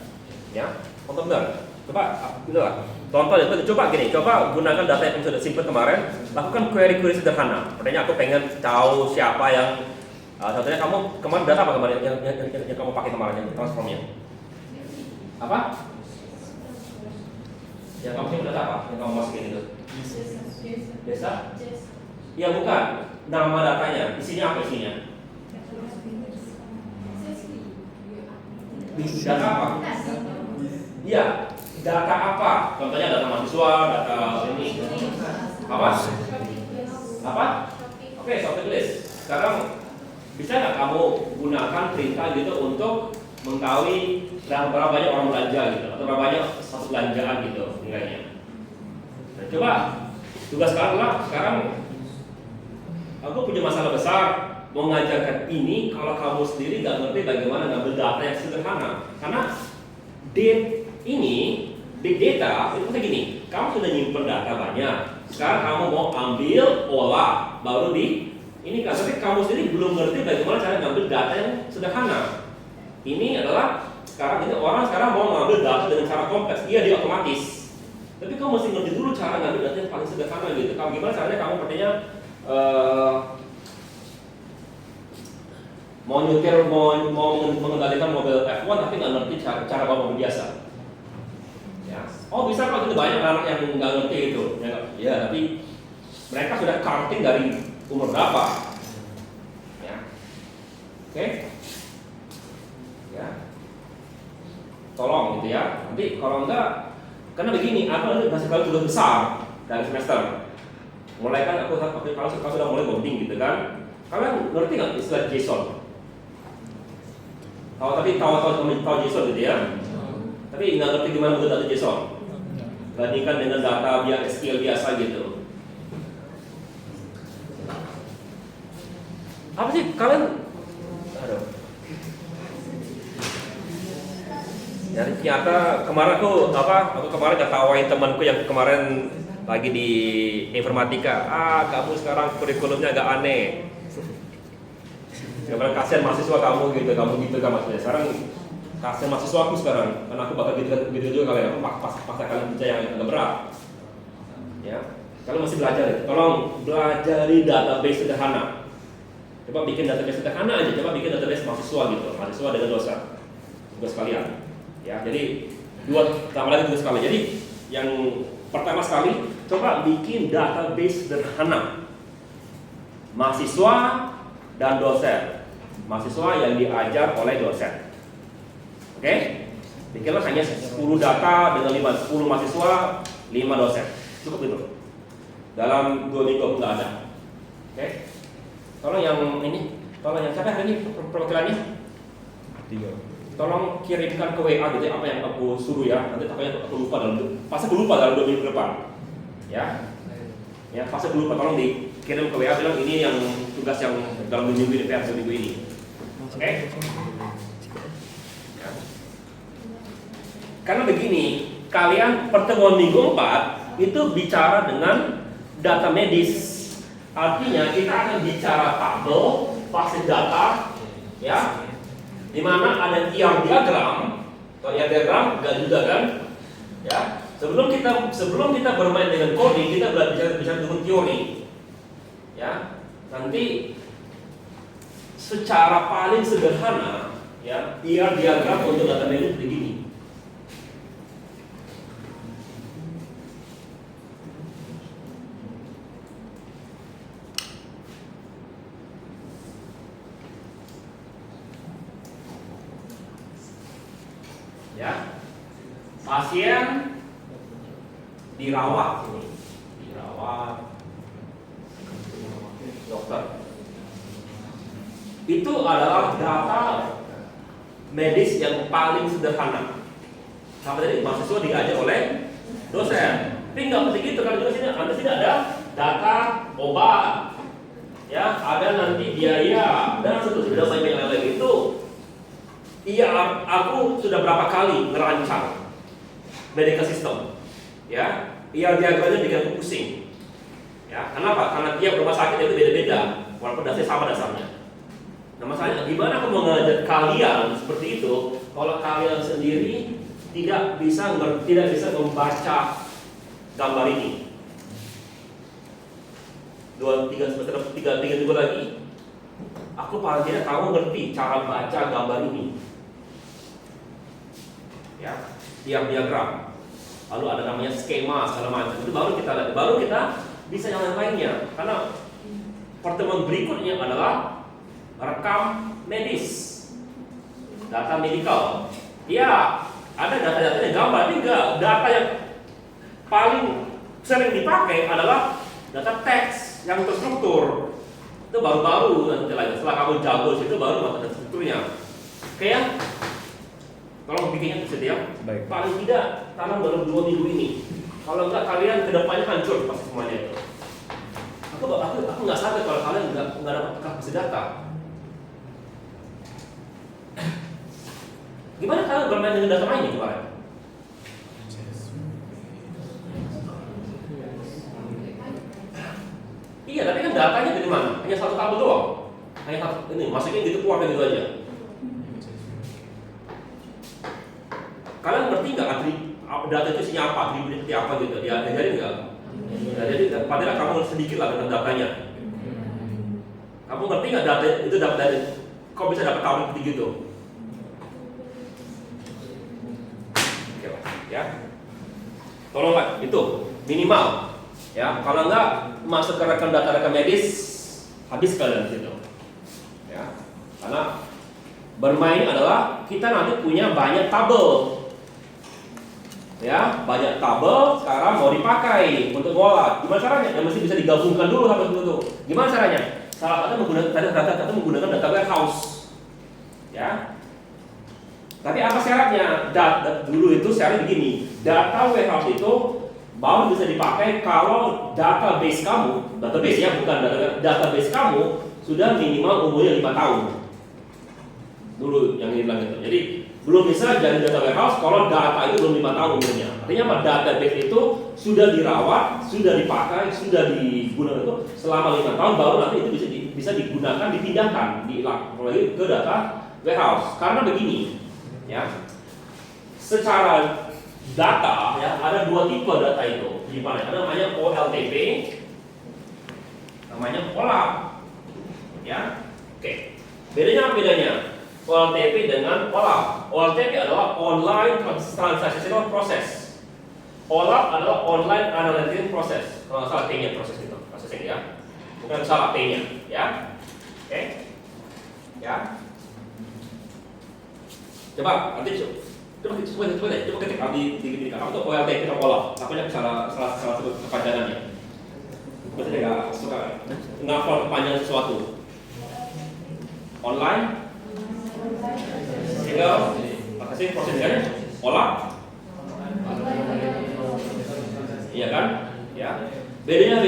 Ya, tonton benar. Coba, inilah. Tonton itu. Coba gini. Coba gunakan data yang kamu sudah simpan kemarin. Lakukan query sederhana. Pertanyaan aku pengen tahu siapa yang contohnya kamu kemarin data apa kemarin yang kamu pakai kemarin yang transformnya? Apa? Yang kamu simpan data apa? Yang kamu masukin itu? Desa? Ya bukan. Nama datanya. Isinya apa isinya? Data apa? Iya, data apa? Contohnya data mahasiswa, data ini. Apa? Apa? Oke, software list. Sekarang bisa nggak kamu gunakan perintah gitu untuk mengetahui berapa banyak orang belanja gitu, atau berapa banyak satu belanjaan gitu nilainya. Nah, coba tugas sekarang aku punya masalah besar. Mau mengajarkan ini kalau kamu sendiri nggak ngerti bagaimana ngambil data yang sederhana. Karena big data itu kayak gini, kamu sudah nyimpen data banyak, sekarang kamu mau ambil, olah, baru ini kan, tapi kamu sendiri belum ngerti bagaimana cara ngambil data yang sederhana. Ini adalah orang sekarang mau ngambil data dengan cara kompleks, dia otomatis. Tapi kamu mesti ngerti dulu cara ngambil data yang paling sederhana gitu. Kamu gimana caranya kamu pertanyaan mau nyetir, mau mengendalikan mobil F1 tapi nggak ngerti cara bawa mobil biasa. Ya. Oh bisa kok, itu banyak anak yang nggak ngerti itu. Ya, tapi mereka sudah karting dari umur berapa? Ya. Oke? Ya. Tolong gitu ya. Nanti kalau enggak, karena begini, aku masih kalau tugas besar dari semester. Mulai kan aku kalau sudah mulai bonding gitu kan. Kalian ngerti nggak istilah JSON? Tahu JSON gitu ya. Tapi nggak ngerti gimana bentuk data JSON. bandingkan dengan data SQL biasa gitu. Apa sih kalian? Aduh. Ya, ternyata kemarin aku kemarin ketawain temanku yang kemarin lagi di informatika. Kamu sekarang kurikulumnya agak aneh. Sekarang kasihan mahasiswa kamu gitu kan maksudnya. Sekarang kasihan mahasiswa aku sekarang, karena aku bakal gitu juga kalian. Pas kalian kerja yang agak berat. Ya, kalau masih belajar, tolong belajar di database sederhana. Coba bikin database sederhana aja, coba bikin database mahasiswa gitu, mahasiswa dengan dosen, tugas kalian. Ya, jadi tambah lagi tugas kalian. Jadi yang pertama sekali, coba bikin database sederhana, mahasiswa dan dosen, mahasiswa yang diajar oleh dosen. Oke, bikinlah hanya 10 data dengan 10 mahasiswa, 5 dosen, cukup itu. Dalam 2 minggu nggak ada. Oke. Tolong yang siapa hari ini perwakilannya? 3. Tolong kirimkan ke WA gitu ya, apa yang aku suruh ya. Nanti takutnya aku lupa pasti aku lupa dalam 2 minggu ke depan. Ya. Ya, pasti aku lupa, tolong dikirim ke WA bilang ini yang tugas yang dalam 2 minggu ini, versi minggu ini. Oke? Ya. Karena begini, kalian pertemuan minggu 4 itu bicara dengan data medis. Artinya kita akan bicara tabel, fase data, ya, di mana ada IR diagram, atau IR diagram, enggak juga kan, ya. Sebelum kita bermain dengan coding, kita bicara dengan teori, ya. Nanti secara paling sederhana, ya, IR diagram untuk data medis begini. Ya, pasien dirawat dokter. Itu adalah data medis yang paling sederhana. Sampai tadi mahasiswa diajar oleh dosen. Tapi nggak mesti gitu, kan juga sini ada data obat, ya, ada nanti biaya dan seterusnya banyak yang lain itu. Iya, aku sudah berapa kali ngerancang medical system, ya. Iya, diagramnya bikin aku pusing, ya. Kenapa? Karena tiap rumah sakit itu beda-beda, walaupun dasarnya sama dasarnya. Nah, masalahnya gimana aku mengajar kalian seperti itu kalau kalian sendiri tidak bisa membaca gambar ini. 3 minggu lagi, aku paling tidak kamu ngerti cara baca gambar ini. Ya, diagram, lalu ada namanya skema segala macam. Itu baru kita bisa yang lainnya. Karena pertemuan berikutnya adalah rekam medis, data medikal. Ya, ada data-datanya gambar, tapi enggak. Data yang paling sering dipakai adalah data teks yang terstruktur. Itu baru-baru nanti lagi. Setelah kamu jago situ baru masuk data strukturnya. Oke ya? Tolong bikinnya bisa ya. Baik. Paling tidak tanam dalam 2 minggu ini. Kalau enggak kalian kedepannya hancur pasti semuanya itu. Aku nggak sadar kalau kalian nggak dapat kapasitas data. Gimana kalian bermain dengan data lainnya kemarin? Iya, tapi kan datanya dari mana? Hanya satu tabel doang. Hanya satu ini, masukin gitu, keluar gitu aja. Kalian ngerti nggak data itu isinya apa, atribut seperti apa gitu? Diajarin nggak? Nah, jadi padahal kamu sedikit lah tentang datanya. Kamu ngerti nggak data itu dapat dari? Kok bisa dapat tabel seperti gitu? Oke, ya. Tolonglah itu minimal. Ya, kalau nggak masuk ke rekam medis, habis kalian situ. Ya, karena bermain adalah kita nanti punya banyak tabel. Ya, banyak tabel sekarang mau dipakai untuk ngolah. Gimana caranya? Ya mesti bisa digabungkan dulu sampai itu. Gimana caranya? Salah satu menggunakan data warehouse. Ya. Tapi apa syaratnya? Dulu itu syaratnya begini. Data warehouse itu baru bisa dipakai kalau database kamu, database ya bukan database kamu sudah minimal umurnya 5 tahun. Dulu yang ini bilang gitu. Jadi belum bisa jadi data warehouse kalau data itu belum 5 tahun umurnya. Artinya apa? Database itu sudah dirawat, sudah dipakai, sudah digunakan itu selama 5 tahun, baru nanti itu bisa digunakan, dipindahkan ke data warehouse. Karena begini, ya, secara data ya ada 2 tipe data itu. Gimana? Ada namanya OLTP, namanya OLAP. Ya, oke. Bedanya apa bedanya? OLTP dengan OLAP. OLTP adalah Online Transactional Process. OLAP adalah Online Analytic Process. Kalau nggak salah T-nya proses itu, prosesnya ya. Bukan salah T-nya, ya. Oke. Ya. Coba nanti coba ketik di kamu tuh OLTP atau OLAP. Apanya salah satu kepanjangannya. Berarti dia nggak suka ngafal kepanjangan sesuatu. Online tinggal makasih prosesnya OLAP. Iya kan? Ya. Bedanya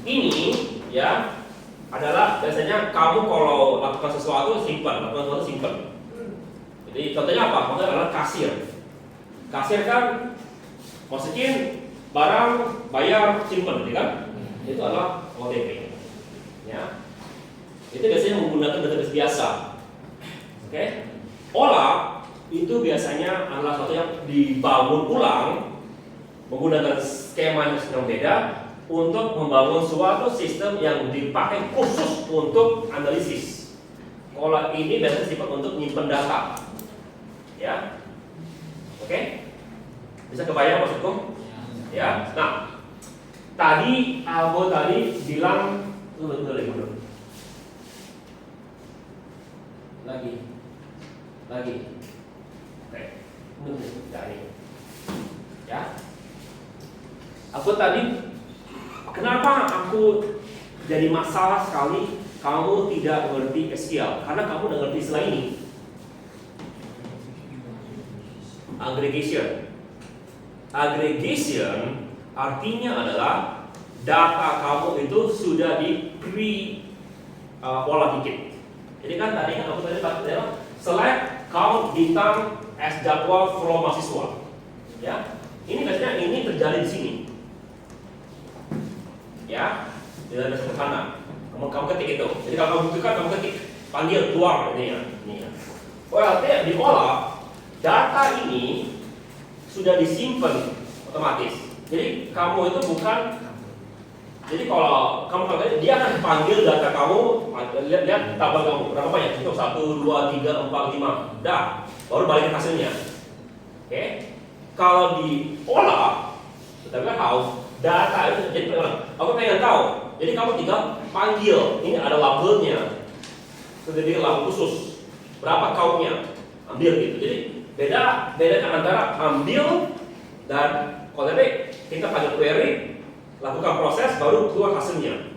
ini ya adalah biasanya kamu kalau lakukan sesuatu simpan, lakukan sesuatu simpan. Jadi contohnya apa? Contohnya adalah kasir. Kasir kan masukin barang, bayar, simpan, gitu kan? Itu adalah OTP. Ya. Itu biasanya menggunakan database biasa. Oke? OLAP itu biasanya adalah sesuatu yang dibangun ulang menggunakan skema yang beda untuk membangun suatu sistem yang dipakai khusus untuk analisis. Kalau ini biasanya sifat untuk menyimpan data. Ya. Oke? Bisa kebayang maksudku? Ya. Nah, tadi Albo tadi bilang mundur. Lagi. Oke. Ini. Ya. Aku tadi kenapa aku jadi masalah sekali kamu tidak mengerti SQL? Karena kamu tidak mengerti istilah ini. Aggregation artinya adalah data kamu itu sudah di olah dikit. Jadi kan tadi kan aku tadi select count bintang as jadwal flow mahasiswa. Ya, ini biasanya ini terjadi di sini. Ya, tidak ada sederhana. Kamu ketik itu. Jadi kalau kamu butuhkan kamu ketik panggil keluar ini ya. Ini ya. OLT diolah, data ini sudah disimpan otomatis. Jadi kamu itu bukan. Jadi kalau kamu pakai dia akan panggil data kamu, lihat tabel kamu berapa banyak itu 1, 2, 3, 4, 5, dah baru balikin hasilnya. Oke? Kalau diolah, kita tahu data itu jadi aku pengen tahu. Jadi kamu tinggal panggil, ini ada labelnya, sudah di label khusus berapa countnya, ambil gitu. Jadi bedakan antara ambil dan kalau kita panggil query, lakukan proses baru keluar hasilnya.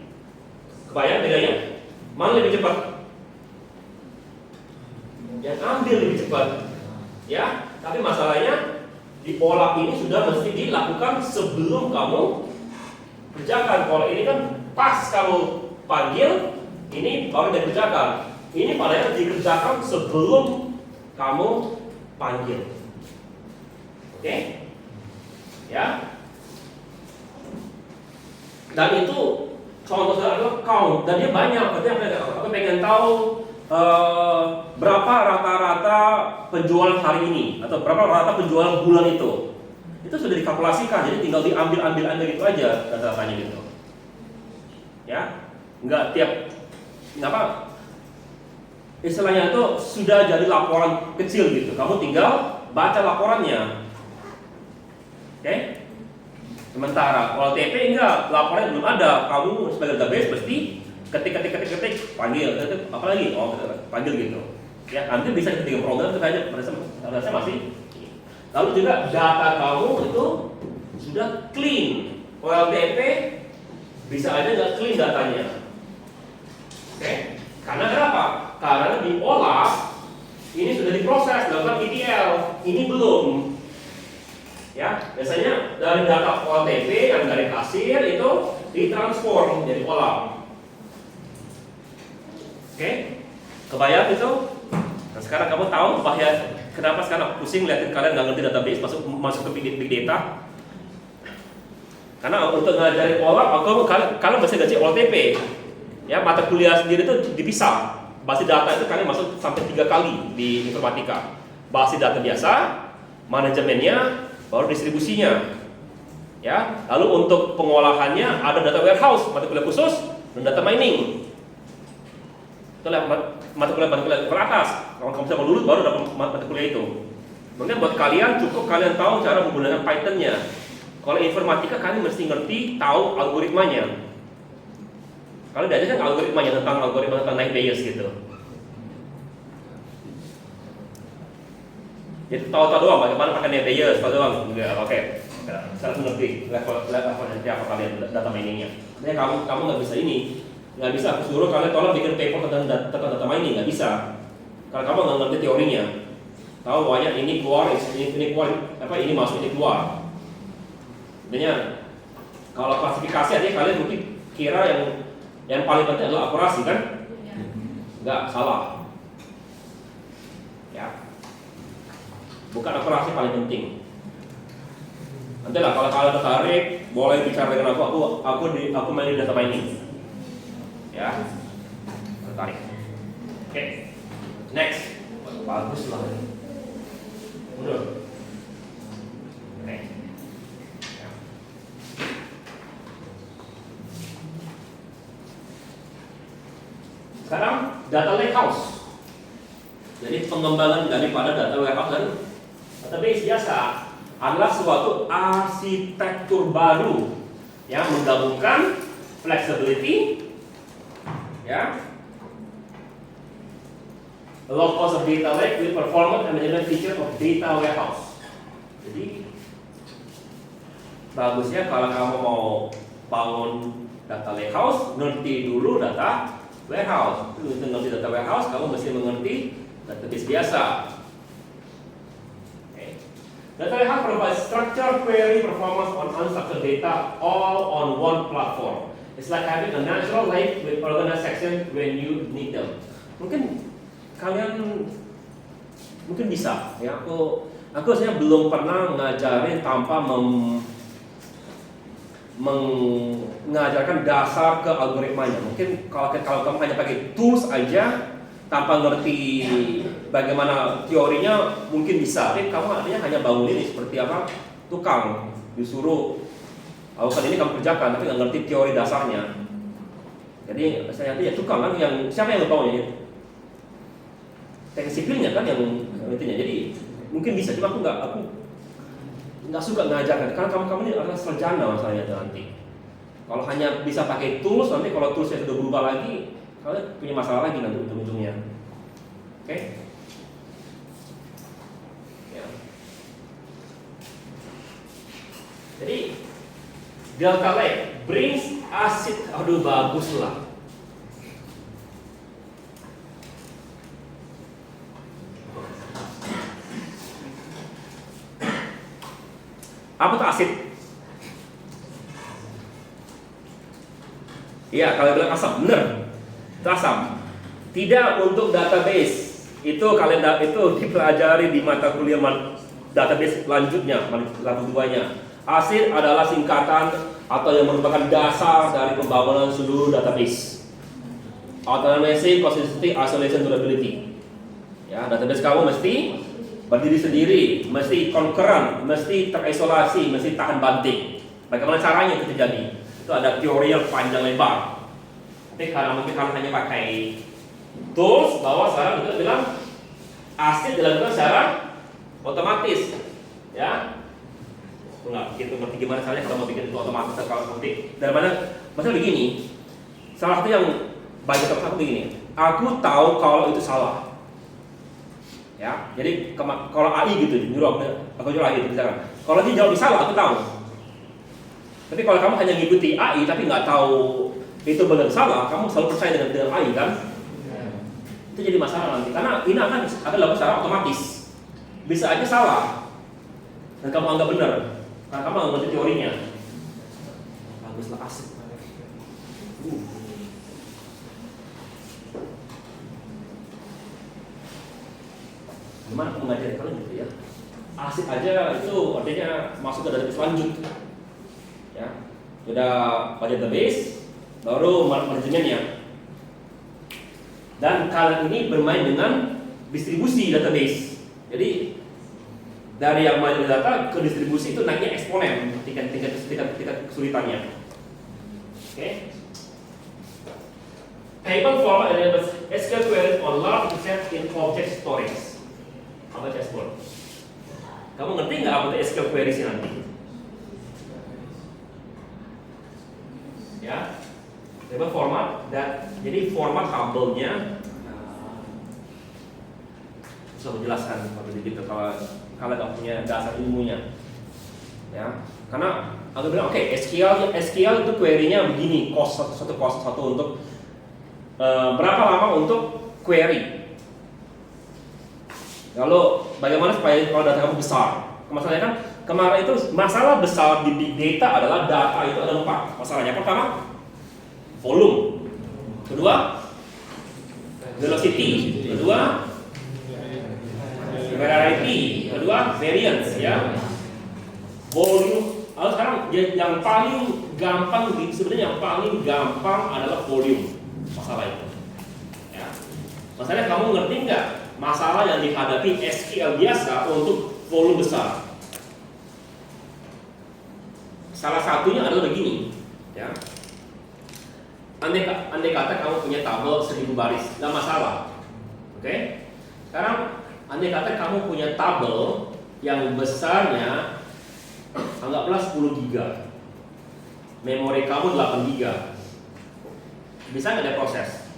Kebayang bedanya? Mana lebih cepat? Yang ambil lebih cepat. Ya, tapi masalahnya di OLAP ini sudah mesti dilakukan sebelum kamu kerjakan. Kalau ini kan pas kamu panggil, ini baru dikerjakan. Ini padahal dikerjakan sebelum kamu panggil. Oke? Ya. Dan itu contoh saya adalah count, dan dia banyak. Aku pengen tahu berapa rata-rata penjualan hari ini atau berapa rata penjualan bulan itu. Itu sudah dikalkulasikan, jadi tinggal diambil gitu aja data-datanya gitu. Ya, nggak tiap apa istilahnya itu sudah jadi laporan kecil gitu. Kamu tinggal baca laporannya. Oke? Sementara kalau TP enggak, laporannya belum ada. Kamu sebagai database mesti ketik, panggil, apalagi panggil gitu. Ya, nanti bisa ketika program itu aja pada masih. Lalu juga data kamu itu sudah clean. OLTP bisa aja nggak clean datanya. Oke? Karena kenapa? Karena diolah ini sudah diproses dalam ETL, ini belum. Ya, biasanya dari data OTP yang dari kasir itu ditransform jadi pola. Oke, kebayang itu? Nah, sekarang kamu tahu bahaya kenapa sekarang pusing liatin kalian nggak ngerti database masuk ke big data. Karena untuk ngajari pola, kalian masih ngaji OTP. Ya, mata kuliah sendiri itu dipisah. Basis data itu kalian masuk sampai 3 kali di informatika. Basis data biasa, manajemennya, baru distribusinya. Ya, lalu untuk pengolahannya ada data warehouse, mata kuliah khusus, dan data mining. Itulah mata kuliah ke atas. Kalau kamu bisa lulus baru dapat mata kuliah itu. Mungkin buat kalian cukup kalian tahu cara menggunakan Python-nya. Kalau informatika kalian mesti ngerti tahu algoritmanya. Kalau diajarkan algoritmanya tentang naik Bayes gitu. Jadi tahu doang bagaimana pakai naik Bayes, tahu doang. Enggak, oke. Saya mengerti level nanti apa kalian data miningnya. Jadi kamu nggak bisa ini, nggak bisa aku suruh kalian tolong bikin paper tentang data mining, nggak bisa. Kalau kamu nggak ngerti teorinya, tahu banyak ini keluar, ini keluar, ini masuk, ini keluar. Sebenarnya kalau klasifikasi aja kalian mungkin kira yang paling penting adalah akurasi kan? Enggak, salah. Ya. Bukan akurasi paling penting. Nanti lah kalau kalian tertarik, boleh bicara dengan aku main di data mining. Ya. Tertarik. Oke. Next. Bagus lah. Udah. Next. Sekarang data lakehouse. Jadi pengembangan daripada data warehouse dan database biasa adalah suatu arsitektur baru yang menggabungkan flexibility, ya, low cost of data lake with performance and management feature of data warehouse. Jadi bagusnya kalau kamu mau bangun data lakehouse, ngerti dulu data warehouse. Untuk mengerti data warehouse, kamu mesti mengerti database biasa. Okay. Data warehouse provides structured query performance on unstructured data all on one platform. It's like having a natural lake with organized section when you need them. Mungkin kalian bisa, ya. Aku sebenarnya belum pernah ngajarin tanpa mengajarkan dasar ke algoritmanya. Mungkin kalau kamu hanya pakai tools aja tanpa ngerti bagaimana teorinya mungkin bisa. Tapi kamu artinya hanya bangun ini seperti apa? Tukang disuruh urusan ini kamu kerjakan tapi nggak ngerti teori dasarnya. Jadi saya nanti ya tukang kan yang siapa yang bangunnya? Teknik sipilnya kan yang intinya. Jadi mungkin bisa, cuma aku nggak suka ngajarkan karena kamu ini adalah sarjana masalahnya nanti. Kalau hanya bisa pakai tools, nanti kalau toolsnya sudah berubah lagi, kalian punya masalah lagi nanti ujung-ujungnya. Oke? Ya. Jadi Delta Lake brings acid, aduh bagus lah. Apa tuh asid? Iya, kalau bilang asam, benar. Itu asam. Tidak untuk database. Itu kalian itu dipelajari di mata kuliah database lanjutnya, level 2-nya. Asid adalah singkatan atau yang merupakan dasar dari pembangunan seluruh database. Autonomy, consistency, isolation, durability. Ya, database kamu mesti berdiri sendiri, mesti concurrent, mesti terisolasi, mesti tahan banting. Bagaimana caranya itu terjadi? Itu ada teori yang panjang lebar. Tapi karena mungkin kamu hanya pakai tools, bahwa sekarang kita bilang asid dilakukan secara otomatis, ya. Aku nggak gitu ngerti gimana caranya kalau mau bikin itu otomatis. Kalau nanti dari mana? Maksudnya begini. Salah satu yang banyak aku begini. Aku tahu kalau itu salah. Ya, jadi kalau AI gitu nyuruh aku AI gitu misalkan. Kalau dia jawab salah, aku tahu. Tapi kalau kamu hanya ngikuti AI tapi nggak tahu itu benar salah, kamu selalu percaya dengan AI kan? Itu jadi masalah nanti. Karena ini akan dilakukan secara otomatis. Bisa aja salah. dan kamu anggap benar, karena kamu anggap ngerti teorinya. Baguslah, asik. Gimana aku mengajarin kalian gitu ya? Asik aja itu artinya masuk ke database lanjut. Ya, sudah pada database, baru manajemennya. Dan kalian ini bermain dengan distribusi database. Jadi dari yang main data ke distribusi itu naiknya eksponen tingkat kesulitannya. Oke. Table format enables SQL queries on large data in object storage. Apa dashboard? Kamu ngerti nggak apa itu SQL queries nanti? Ya, table format dan jadi format tabelnya bisa menjelaskan lebih detail kalau kalian nggak punya dasar ilmunya. Ya, karena aku bilang oke, SQL itu query-nya begini, satu untuk berapa lama untuk query. Lalu bagaimana supaya kalau data kamu besar? Masalahnya kan kemarin itu masalah besar di big data adalah data itu ada 4 masalahnya. Pertama, volume. Kedua, velocity. Kedua, variety. Kedua, variance ya. Volume. Lalu sekarang yang paling gampang sebenarnya yang paling gampang adalah volume masalah itu. Ya. Masalahnya kamu ngerti nggak? Masalah yang dihadapi SQL biasa untuk volume besar. Salah satunya adalah begini, ya. Andai kata kamu punya tabel 1000 baris, nggak masalah, oke? Sekarang andai kata kamu punya tabel yang besarnya anggaplah 10 giga, memori kamu 8 giga, bisa nggak ada proses?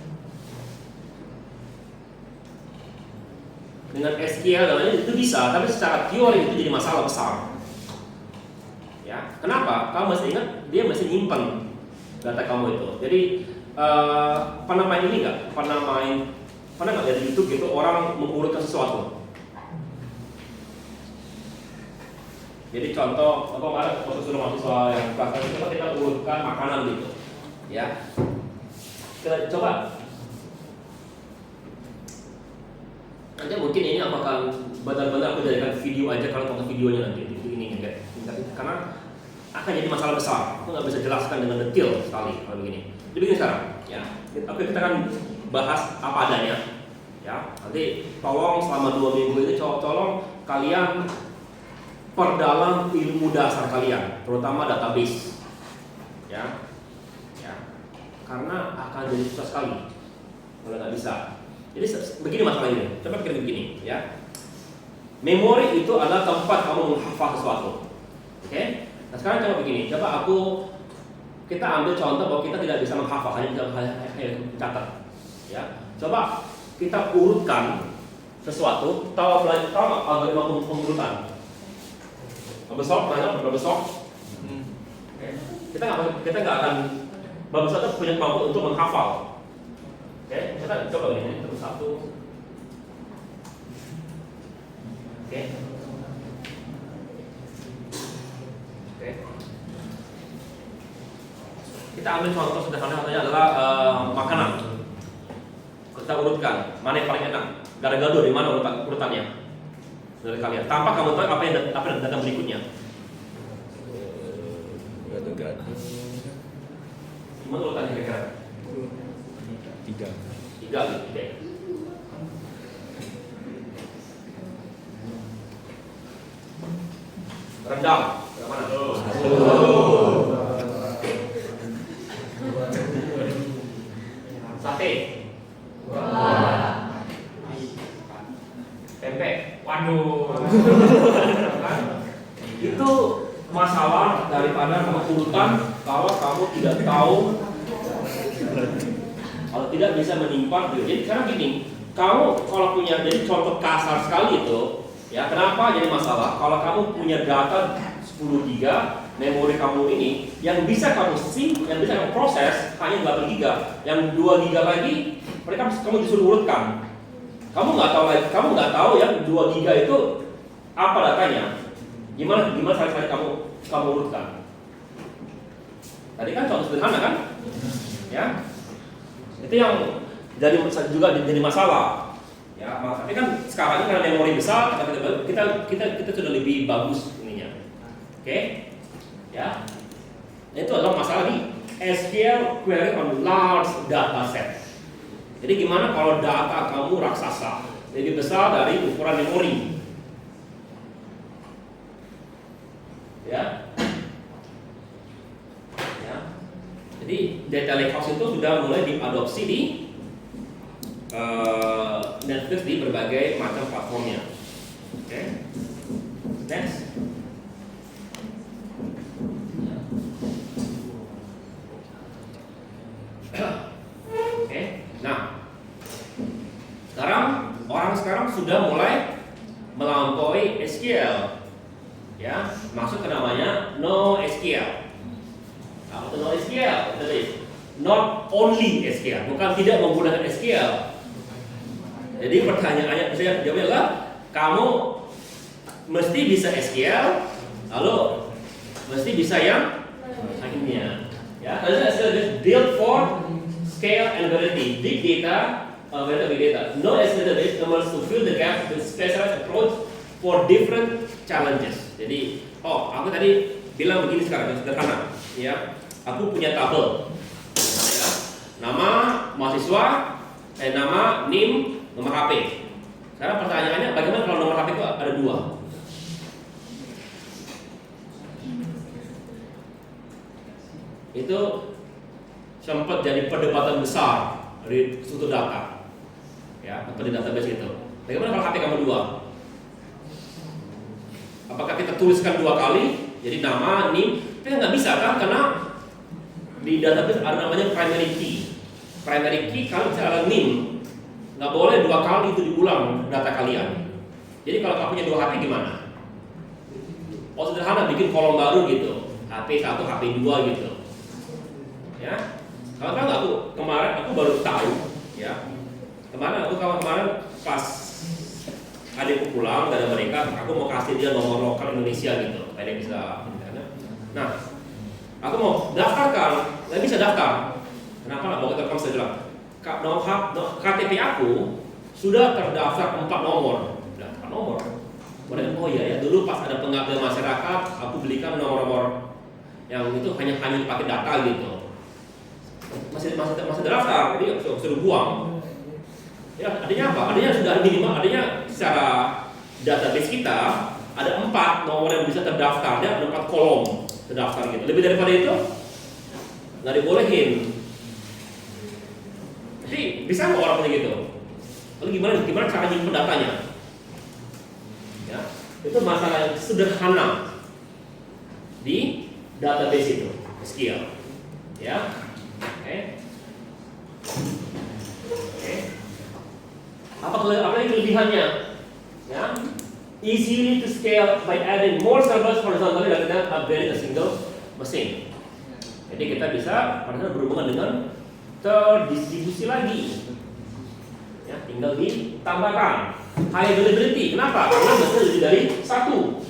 Dengan SQL dan lain itu bisa, tapi secara teori itu jadi masalah besar. Ya, kenapa? Kamu mesti ingat dia mesti nyimpen data kamu itu. Jadi pernah main ini nggak? Pernah nggak dari YouTube gitu orang mengurutkan sesuatu? Jadi contoh, aku ada proses mahasiswa yang kelas itu kita urutkan makanan gitu, ya. Kita coba. Nanti mungkin ini apakah benar-benar aku jadikan video aja kalau tonton videonya nanti ini enggak. Karena akan jadi masalah besar. Aku nggak bisa jelaskan dengan detail sekali kalau begini. Jadi begini sekarang, ya. Oke, kita akan bahas apa adanya, ya. Nanti tolong selama 2 minggu ini tolong kalian perdalam ilmu dasar kalian, terutama database, ya. Karena akan jadi susah sekali kalau nggak bisa. Jadi begini masalahnya, coba pikir begini, ya. Memori itu adalah tempat kamu menghafal sesuatu, oke? Nah sekarang coba begini, kita ambil contoh bahwa kita tidak bisa menghafal, hanya bisa mencatat, ya. Coba kita urutkan sesuatu, tahu algoritma pengurutan? Babesok, Babesok. Kita nggak akan Babesok itu punya kemampuan untuk menghafal. Oke, kita coba ini satu. Oke. Kita ambil contoh sederhana adalah makanan. Kita urutkan mana yang paling enak. Gado-gado di mana urutannya dari kalian. Tanpa kamu tahu apa yang datang berikutnya. Gado-gado. Gimana urutannya kira-kira? 3. Oke. Rendang, mana? Sate. Pempek. Waduh. Itu masalah daripada urutan kalau kamu tidak tahu, kalau tidak bisa menyimpan. Jadi sekarang gini, kamu kalau punya, jadi contoh kasar sekali itu, ya kenapa jadi masalah? Kalau kamu punya data 10 giga, memori kamu ini yang bisa kamu yang bisa kamu proses hanya 8 giga, yang 2 giga lagi mereka kamu disuruh urutkan. Kamu nggak tahu ya 2 giga itu apa datanya. Gimana sehari-hari kamu urutkan? Tadi kan contoh sederhana kan? Ya, itu yang jadi masalah. Ya, tapi kan sekarang karena memori besar, kita sudah lebih bagus ininya. Oke? Ya, itu adalah masalah di SQL query on large data set. Jadi gimana kalau data kamu raksasa, lebih besar dari ukuran memori? Ya. Jadi data lakehouse itu sudah mulai diadopsi di Netflix di berbagai macam platformnya. Oke, next. Oke, nah orang sekarang sudah mulai melampaui SQL, ya, masuk ke namanya NoSQL. Apa itu NoSQL? Not only SQL, bukan tidak menggunakan SQL. Jadi pertanyaannya, saya jawabnya adalah kamu mesti bisa SQL, lalu mesti bisa yang lainnya. Ya, karena SQL is built for scale and variety, big data, big data. NoSQL database aims to fill the gap with specialized approach for different challenges. Jadi, aku tadi bilang begini sekarang, sederhana, ya. Aku punya tabel, ya. Nama mahasiswa, nama NIM, nomor HP. Sekarang pertanyaannya, bagaimana kalau nomor HP itu ada 2? Itu sempat jadi perdebatan besar di suatu data, ya, atau di database itu. Bagaimana kalau HP kamu 2? Apakah kita tuliskan 2 kali, jadi nama, NIM? Kita nggak bisa kan, karena di database ada namanya primary key. Primary key kalau misalnya ada NIM, nggak boleh 2 kali itu diulang data kalian. Jadi kalau kamu punya 2 HP gimana? Sederhana, bikin kolom baru gitu, HP 1, HP 2 gitu. Ya, kalau kemarin aku baru tahu, ya. Kemarin pas adikku pulang dari Amerika, aku mau kasih dia nomor lokal Indonesia gitu, supaya dia bisa. Nah, aku mau daftarkan, nggak bisa daftar. Kenapa nggak mau Telkom? Saya bilang, KTP aku sudah terdaftar 4 nomor. 4 nomor. Kemudian, oh iya ya, dulu pas ada pengabdian masyarakat, aku belikan nomor-nomor yang itu hanya dipakai data gitu. Masih terdaftar, jadi suruh buang. Ya, artinya apa? Artinya sudah minimal, artinya secara database kita ada 4 nomor yang bisa terdaftar, ada 4 kolom terdaftar gitu. Lebih daripada itu nggak dibolehin. Jadi bisa nggak orang kayak gitu? Lalu gimana cara nyimpen datanya? Ya, itu masalah yang sederhana di database itu, SQL. Ya, oke. Apa yang kelebihannya? Ya, easy to scale by adding more servers horizontally rather than upgrading a single machine. Jadi kita bisa berhubungan dengan terdistribusi lagi. Ya, tinggal ditambahkan. High availability, kenapa? Karena bisa lebih dari 1.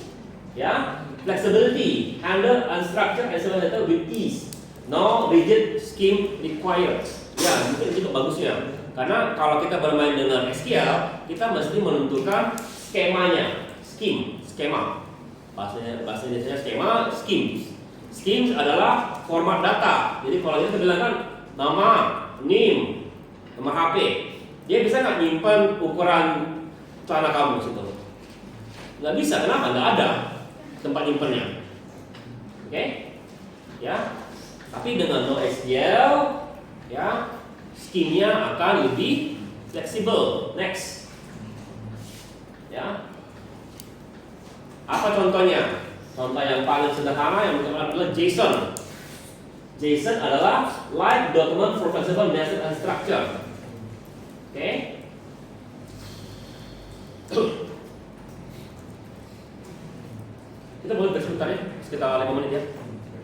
Ya, flexibility, handle unstructured and similar data with ease. No rigid scheme required. Ya, itu bagusnya. Karena kalau kita bermain dengan SQL, kita mesti menentukan skemanya, skema. Bahasa Indonesia skema, schemes. Schemes adalah format data. Jadi kalau kita bilang kan nama, NIM, nomor HP, dia bisa nggak nyimpan ukuran celana kamu situ? Nggak bisa, kenapa? Nggak ada tempat nyimpannya. Oke? Ya. Tapi dengan NoSQL, ya, scheme-nya akan lebih fleksibel. Next. Ya. Apa contohnya? Contoh yang paling sederhana yang adalah JSON. JSON adalah like document for flexible method and structure. Oke? Kita boleh break sebentar ya, sekitar 5 menit ya.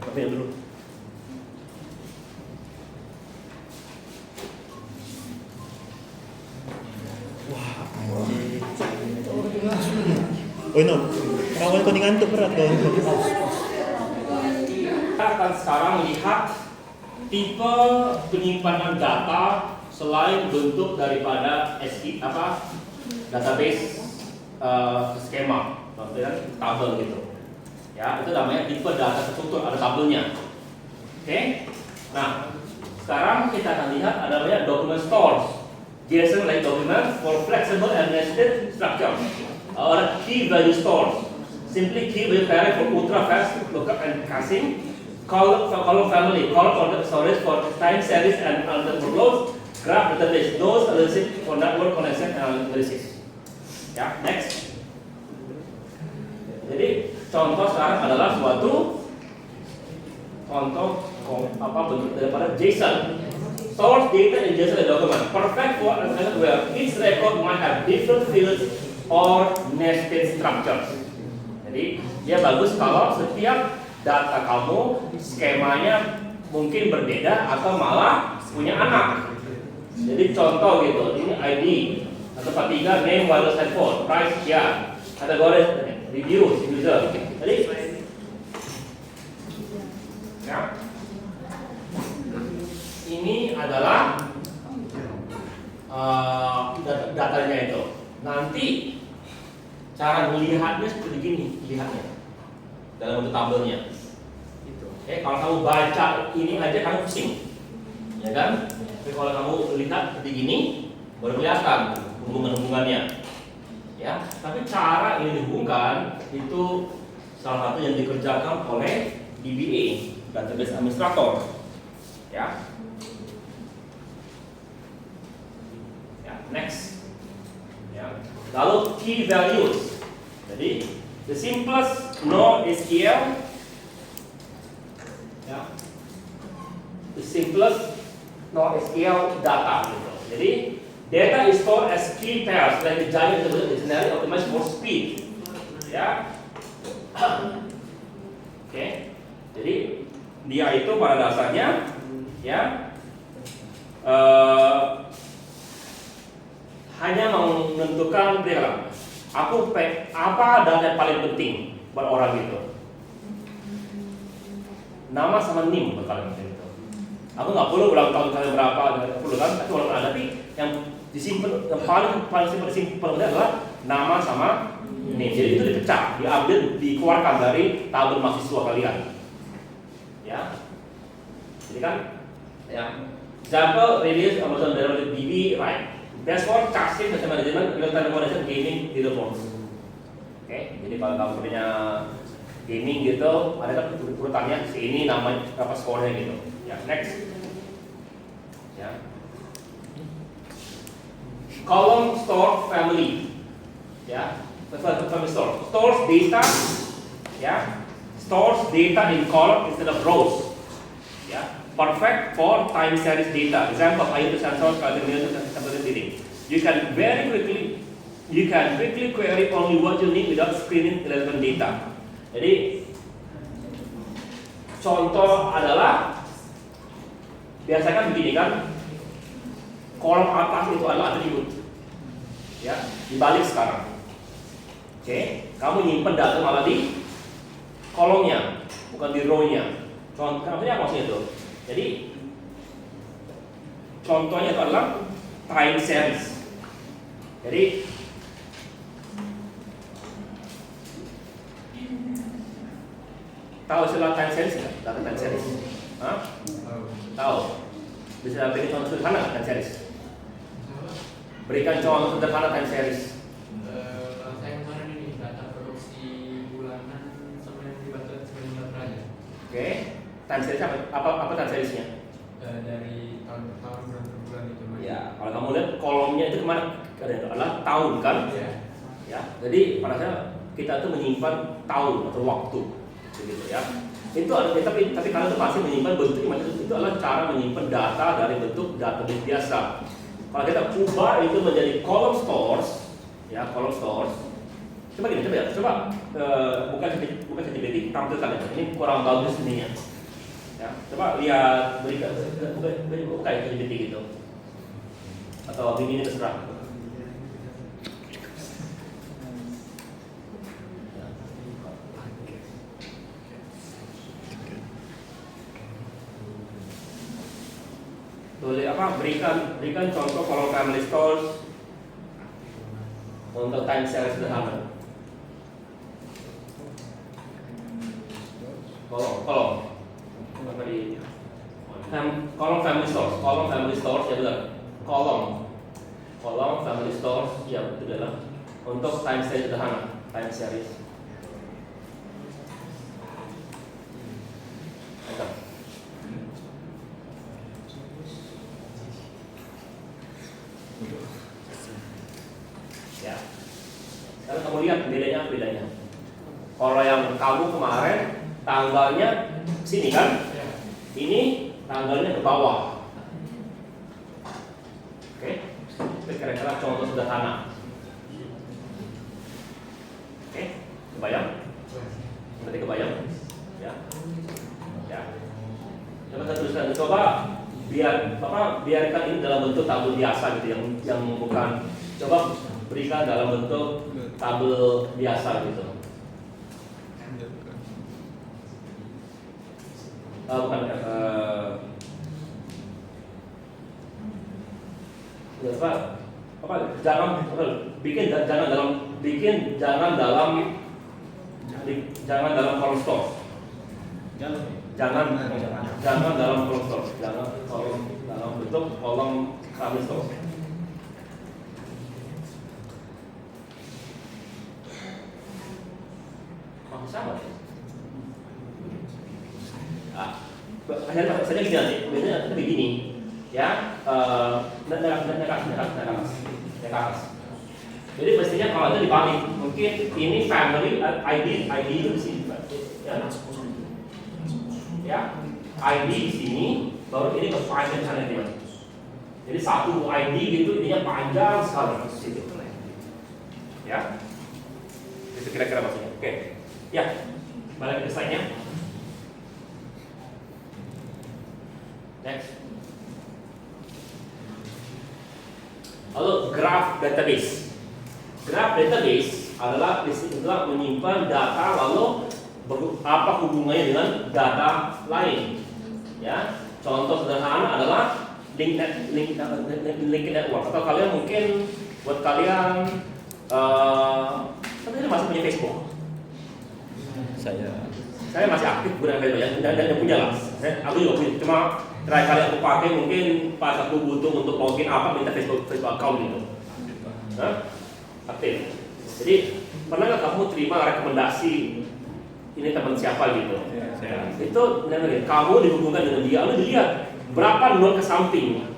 Tapi dulu. Oh no. Kawan kau ngantuk berat kau. Kita akan sekarang lihat tipe penyimpanan data selain bentuk daripada database skema, maksudnya tabel gitu. Ya, itu namanya tipe data terstruktur, ada tabelnya. Oke? Nah, sekarang kita akan lihat ada banyak document stores. JSON like document for flexible and nested structure. Or key value stores. Simply key value parent for ultra fast lookup and caching. Column family, column for storage for time series and other workloads. Graph database, those analysis for network connection and analysis. Ya, next. Jadi contoh sekarang adalah suatu contoh bentuk daripada JSON. Source data in JSON document, perfect for where each record might have different fields or nested structures. Jadi dia bagus kalau setiap data kamu skemanya mungkin berbeda atau malah punya anak. Jadi contoh gitu, ini ID, tempat 3, name, wireless handphone, price, ya, kategori, reviews, user. Jadi, ya, ini adalah datanya itu. Nanti cara melihatnya seperti gini, lihatnya dalam bentuk tabelnya. Kalau kamu baca ini aja kamu pusing, ya kan? Tapi kalau kamu lihat seperti gini, baru kelihatan hubungan-hubungannya. Ya, tapi cara ini dihubungkan itu salah satu yang dikerjakan oleh DBA, database administrator. Ya. Ya, next. Ya. Lalu key values. Jadi the simplest NoSQL. Ya. The simplest NoSQL data gitu. Jadi data is stored as key pairs like the giant dictionary optimized for speed. Ya. Oke. Jadi dia itu pada dasarnya ya hanya menentukan apa data yang paling penting buat orang itu. Nama sama NIM bakal gitu. Aku nggak perlu ulang tahun kali berapa, perlu kan? Tapi walaupun ada, tapi yang disimpan, yang paling simple adalah nama sama NIM. Jadi itu dipecah, diambil, dikeluarkan dari tabel mahasiswa kalian. Ya, jadi kan, ya. Example release Amazon Derivative DB, right? Dashboard, caching, data management, real-time recommendation, gaming, leaderboards. Oke, jadi kalau kamu punya gaming gitu, ada kan urutannya si ini namanya berapa skornya gitu. Ya, next. Ya. Column store family. Ya, family store. Stores data. Ya, stores data in column instead of rows. Ya, perfect for time series data. Example, I use sensors, calculator, sample reading. You can quickly query only what you need without screening relevant data. Jadi contoh adalah biasanya begini kan, kolom atas itu adalah atribut, ya, dibalik sekarang. Oke, kamu nyimpen data malah di kolomnya, bukan di row-nya. Contohnya apa maksudnya itu? Jadi contohnya itu adalah time series. Jadi tahu istilah time series nggak? Data time series? Hah? Tahu? Bisa beri contoh sederhana time series? Berikan contoh sederhana time series. Saya kemarin ini data produksi bulanan sama yang dibaca sebentar aja. Oke, time series apa time seriesnya? Dari tahun ke tahun, bulan per bulan itu. Ya, kalau kamu lihat kolomnya itu kemana? Itu adalah tahun kan? Ya. Ya, jadi pada saat kita itu menyimpan tahun atau waktu, begitu ya. Itu ada, tapi kalian itu pasti menyimpan bentuk itu adalah cara menyimpan data dari bentuk database biasa. Kalau kita ubah itu menjadi column stores, ya column stores. Coba gini, coba bukan ChatGPT, tampilkan ini kurang bagus ininya. Ya, coba lihat berikan buka ChatGPT gitu, atau ini terserah. berikan contoh kolom family stores untuk time series sederhana. Kolom apa di kolom family stores ya benar. Kolom family stores ya itu adalah untuk time series sederhana, time series. Ya. Sekarang kamu lihat bedanya. Kalau yang kamu kemarin tanggalnya sini kan? Ini tanggalnya ke bawah. Oke. Itu kira-kira contoh sederhana. Oke, kebayang? Berarti kebayang? Ya. Coba saya tuliskan. Coba biarkan ini dalam bentuk tabel biasa gitu, yang bukan. Coba berikan dalam bentuk tabel biasa gitu. Jangan dalam kolom store. Jangan dalam kolom store. Jangan dalam bentuk kolom family store. Sama ya. Akhirnya saja gini nanti, biasanya begini, ya, nekas. Jadi mestinya kalau itu dibalik, mungkin ini family ID itu di sini, ya, ID di sini, baru ini ke financial dia. Jadi satu ID gitu, ininya panjang sekali di situ, ya. Itu kira-kira maksudnya. Oke. Ya, balik ke slide-nya. Next. Lalu graph database. Graph database adalah menyimpan data lalu apa hubungannya dengan data lain. Ya, contoh sederhana adalah link network. Atau kalian mungkin buat kalian, kalian masih punya Facebook. Saya masih aktif gunakan Facebook dan punya lah. Aku juga punya. Cuma terakhir kali aku pakai mungkin pas aku butuh untuk login apa minta Facebook account gitu. Aktif. Jadi pernah nggak kamu terima rekomendasi ini teman siapa gitu? Itu kamu dihubungkan dengan dia, lalu dilihat berapa nol ke samping.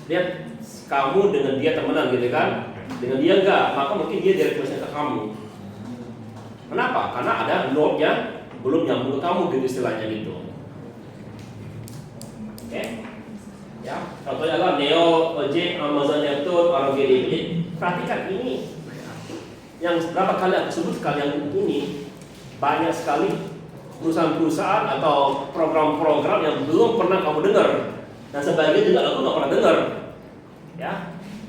Lihat kamu dengan dia temenan gitu kan? Dengan dia enggak, maka mungkin dia direkomendasi ke kamu. Kenapa? Karena ada node-nya belum nyambung ke kamu gitu istilahnya gitu. Oke? Ya, contohnya adalah Neo, Ojek, Amazon, Neptune, orang gini. Jadi perhatikan ini. Yang berapa kali aku sebutkan yang ini banyak sekali perusahaan-perusahaan atau program-program yang belum pernah kamu dengar. Dan sebagian juga aku nggak pernah dengar. Ya,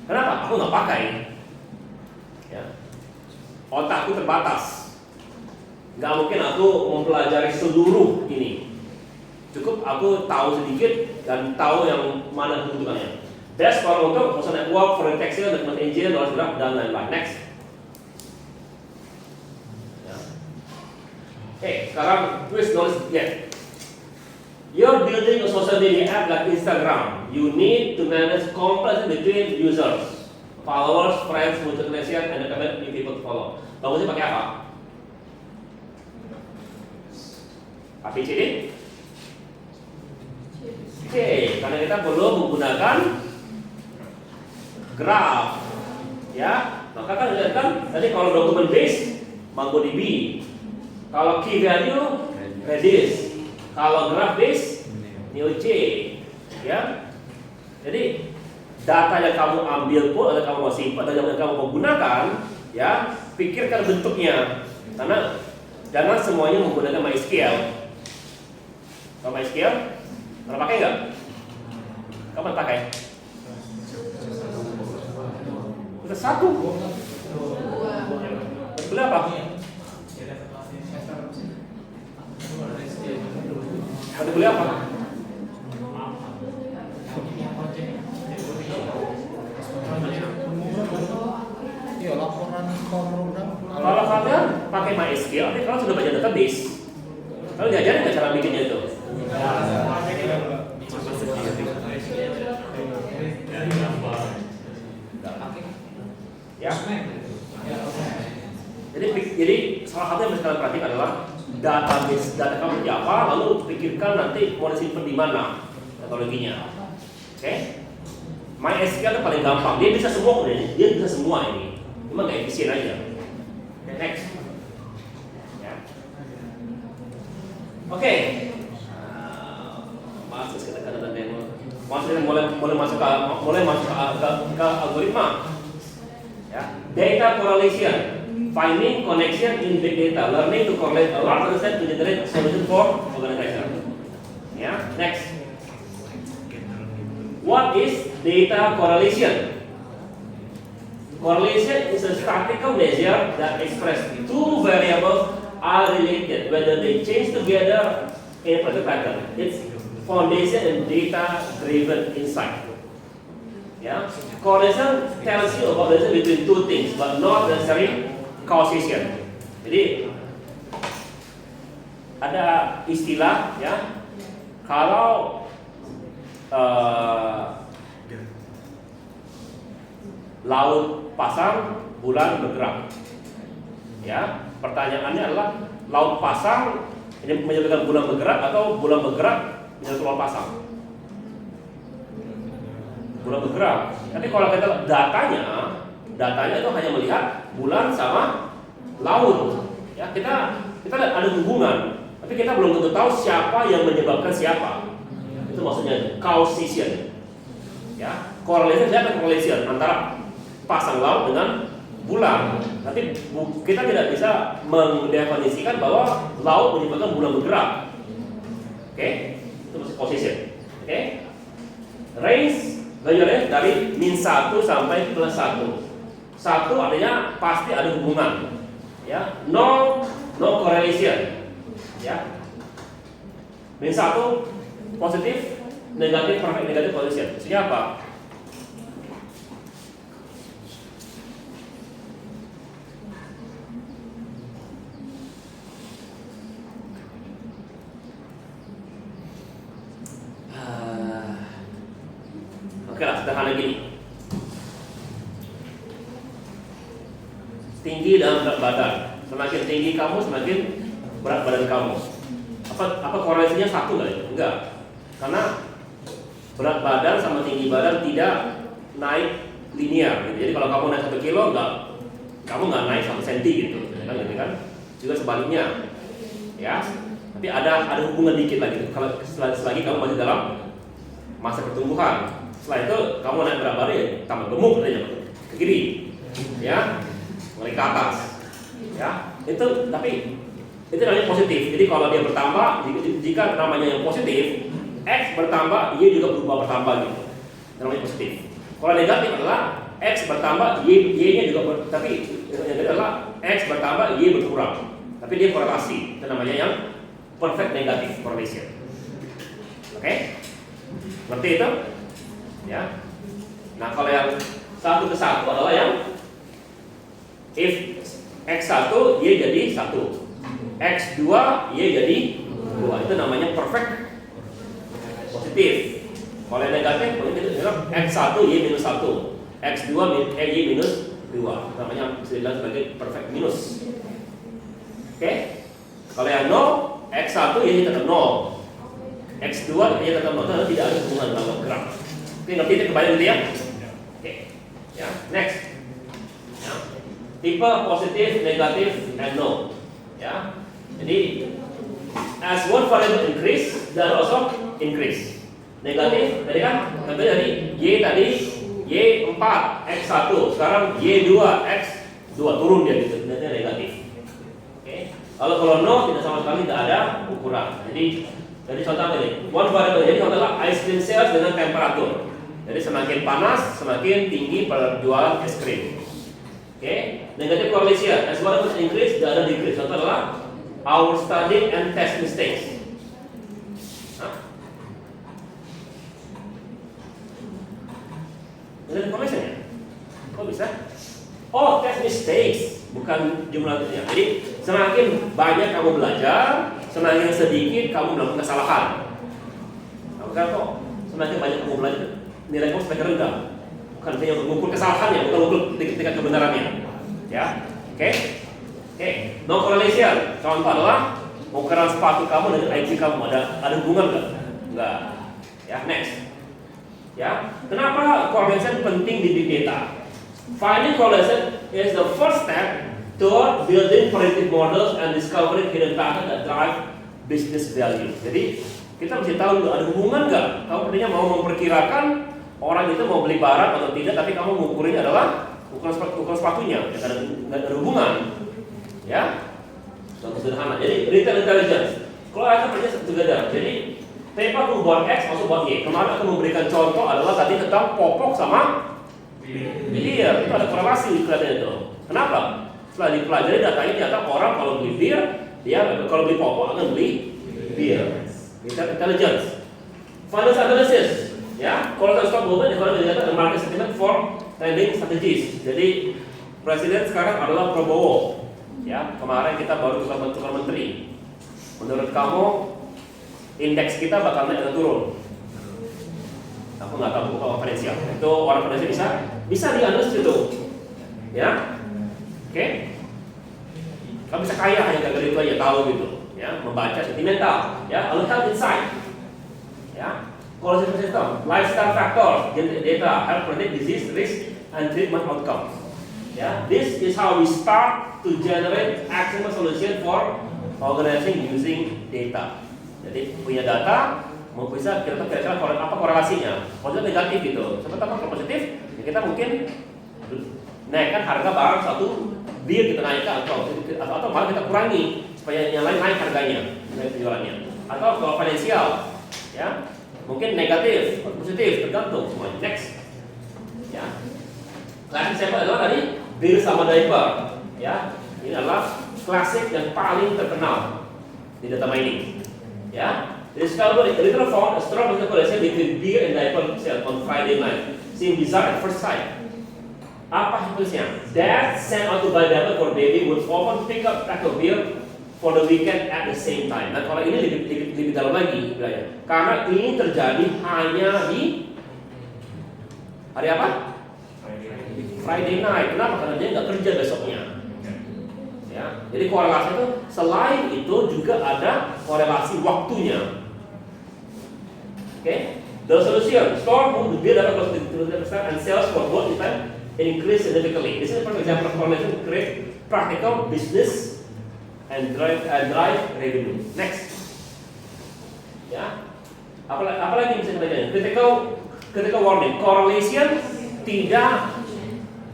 kenapa? Aku nggak pakai. Ya, otakku terbatas. Nggak mungkin aku mempelajari seluruh ini. Cukup aku tahu sedikit dan tahu yang mana kebutuhannya. Best kalau untuk social network, foreign taxi, document engine, dan lain-lain. Next. Ya. Sekarang twist knowledge ya. You're building a social media app like Instagram. You need to manage complex between users, followers, friends, mutual connection, and recommend new people to follow. Bagusnya pakai apa? ABCD? Oke, karena kita belum menggunakan graph, ya, maka kan lihat kan tadi kalau dokumen base MongoDB, kalau key value Redis, kalau graph base Neo-J, ya. Jadi data yang kamu ambil pun atau kamu mau simpan atau yang kamu mau gunakan, ya, pikirkan bentuknya, karena jangan semuanya menggunakan MySQL. Kalau MySQL, pernah pakai nggak? Kapan pakai? Udah satu. Beli apa? Ada beli apa? pakai MySQL, tapi kalau sudah baca database, kalau diajarin nggak cara bikinnya itu? Ya. Jadi salah satu yang harus kalian perhatikan adalah database data kamu seperti apa, lalu pikirkan nanti mau disimpan di mana metodologinya. Oke? MySQL itu paling gampang, dia bisa semua sebenarnya, dia bisa semua ini, cuma nggak efisien aja. Oke, next. Ya. Oke. Masuk kita kata demo. Mulai masuk ke algoritma. Ya. Data correlation, finding connection in big data, learning to correlate a large data set to generate solution for organization. Ya, next. What is data correlation? Correlation is a statistical measure that expresses two variables are related, whether they change together in a particular pattern. It's foundation and data-driven insight. Yeah. Correlation tells you about the relation between two things, but not necessarily causation. Jadi ada istilah, ya, kalau laut pasang, bulan bergerak. Ya, pertanyaannya adalah laut pasang ini menyebabkan bulan bergerak atau bulan bergerak menyebabkan laut pasang? Bulan bergerak. Tapi kalau kita datanya itu hanya melihat bulan sama laut. Ya, kita ada hubungan, tapi kita belum tentu tahu siapa yang menyebabkan siapa. Itu maksudnya causation. Ya, correlation, siapa correlation antara pasang laut dengan bulan. Tapi kita tidak bisa mendefinisikan bahwa laut menyebabkan bulan bergerak. Oke, itu maksud causation. Oke, range dari min 1 sampai plus 1. 1 artinya pasti ada hubungan. Ya, no correlation. Ya, min 1 positif, negatif, perfect negatif correlation. Maksudnya apa? Oke lah, sederhana gini. Tinggi dan berat badan. Semakin tinggi kamu, semakin berat badan kamu. Apa korelasinya satu nggak ya? Enggak. Karena berat badan sama tinggi badan tidak naik linear. Gitu. Jadi kalau kamu naik 1 kilo, kamu nggak naik 1 senti gitu. Kan? Juga sebaliknya. Ya. Tapi ada hubungan dikit lagi. Kalau selagi kamu masih dalam masa pertumbuhan. Setelah itu kamu naik berat badan ya tambah gemuk aja ke kiri, ya, mulai ke atas, ya. Tapi itu namanya positif. Jadi kalau dia bertambah, jika namanya yang positif, x bertambah, y juga berubah bertambah gitu. Namanya positif. Kalau negatif adalah x bertambah, y-nya juga tapi yang kedua adalah x bertambah, y berkurang. Tapi dia korelasi. Itu namanya yang perfect negative correlation. Oke? Ngerti itu? Ya. Nah, kalau yang 1 ke 1 adalah yang if x1 y jadi 1, x2 y jadi 2. Itu namanya perfect positif. Kalau yang negatif, x1 y minus 1, x2 y minus 2. Namanya bisa dibilang sebagai perfect minus. Oke? Kalau yang 0, x1 y tetap 0, x2 y tetap 0. Tidak ada hubungan dalam gerak. Oke, ngerti itu kebayang gitu ya? Oke, ya, next. Ya. Tipe positif, negatif, and no. Ya, jadi as one variable increase, dan also increase. Negatif, tadi kan, contohnya dari y tadi y4 x1, sekarang y2 x2 turun dia gitu, nanti negatif. Oke, kalau no tidak sama sekali tidak ada ukuran. Jadi contoh apa ini? One variable, jadi contohnya ice cream sales dengan temperatur. Jadi semakin panas, semakin tinggi penjualan es krim. Oke, negative correlation. As one increase, the other decrease. Contoh adalah our study and test mistakes. Negative correlation ya? Kok bisa? Oh, test mistakes, bukan bukan jumlahnya. Jadi semakin banyak kamu belajar, semakin sedikit kamu melakukan kesalahan. Bukan kok, semakin banyak kamu belajar, nilai kamu semakin rendah. Bukan hanya mengukur kesalahannya, bukan mengukur tingkat kebenarannya. Ya, oke? No correlation. Contoh adalah ukuran sepatu kamu dengan IQ kamu ada hubungan nggak? Enggak. Ya, next. Ya, kenapa correlation penting di big data? Finding correlation is the first step toward building predictive models and discovering hidden patterns that drive business value. Jadi kita mesti tahu ada hubungan nggak? Kamu artinya mau memperkirakan orang itu mau beli barang atau tidak, tapi kamu mengukurnya adalah ukuran sepatunya, nggak ada hubungan. Ya, contoh sederhana. Jadi retail intelligence. Kalau kita kerja together, jadi Tepa tuh buat X masuk buat Y. Kemarin aku memberikan contoh adalah tadi tentang popok sama bir. Itu ada korelasi kelihatan itu. Kenapa? Setelah dipelajari datanya ternyata orang kalau beli bir, dia kalau beli popok akan beli bir. Retail intelligence. Finance analysis. Ya, kalau kita stop movement, ekonomi data market sentiment for trading strategies. Jadi presiden sekarang adalah Prabowo. Ya, kemarin kita baru tukar menteri. Menurut kamu indeks kita bakal naik atau turun? Aku nggak tahu kalau finansial. Itu orang finansial bisa dianalisis itu, ya, oke? Kamu bisa kaya hanya gara-gara itu aja tahu gitu, ya, membaca sentimental, ya, lalu health insight, ya, quality system, lifestyle factors, genetic data, help predict disease risk and treatment outcomes. Ya, this is how we start to generate actionable solution for organizing using data. Jadi punya data, mau bisa kira-kira apa korelasinya, positif negatif gitu. Seperti apa kalau positif? Ya kita mungkin naikkan harga barang satu bir kita naikkan atau malah kita kurangi supaya yang lain naik harganya, naik penjualannya. Atau kalau finansial, ya mungkin negatif, positif tergantung semuanya. Next, ya. Klasik siapa adalah tadi bir sama diaper, ya. Ini adalah klasik yang paling terkenal di data mining. Ya, discovered a little found a strong correlation between beer and diaper sale on Friday night. Seem bizarre at first sight. Apa hipotesisnya? Dad sent out to buy diaper for baby would often pick up pack of beer for the weekend at the same time. Dan kalau ini lebih dalam lagi, karena ini terjadi hanya di hari apa? Friday night. Kenapa? Karena dia nggak kerja besoknya. Ya, jadi korelasi itu selain itu juga ada korelasi waktunya. Okay? The solution store food beer dapat +30% and sales for both event increase significantly. This is for example correlation create practical business and drive revenue. Next, ya, apalagi bisa kita lihat critical warning. Correlation tidak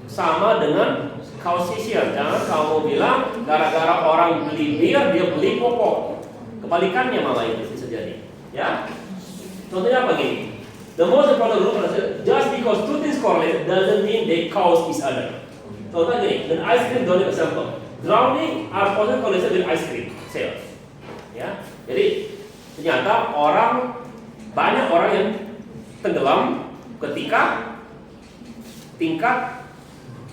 sama dengan causation. Jangan kamu bilang gara-gara orang beli bir dia beli popok. Kebalikannya malah itu bisa jadi. Ya. Contohnya apa gini? The most important rule is just because two things correlate doesn't mean they cause each other. Contohnya gini, dan ice cream don't example. Drowning are positive correlation with ice cream sales. Ya. Jadi ternyata banyak orang yang tenggelam ketika tingkat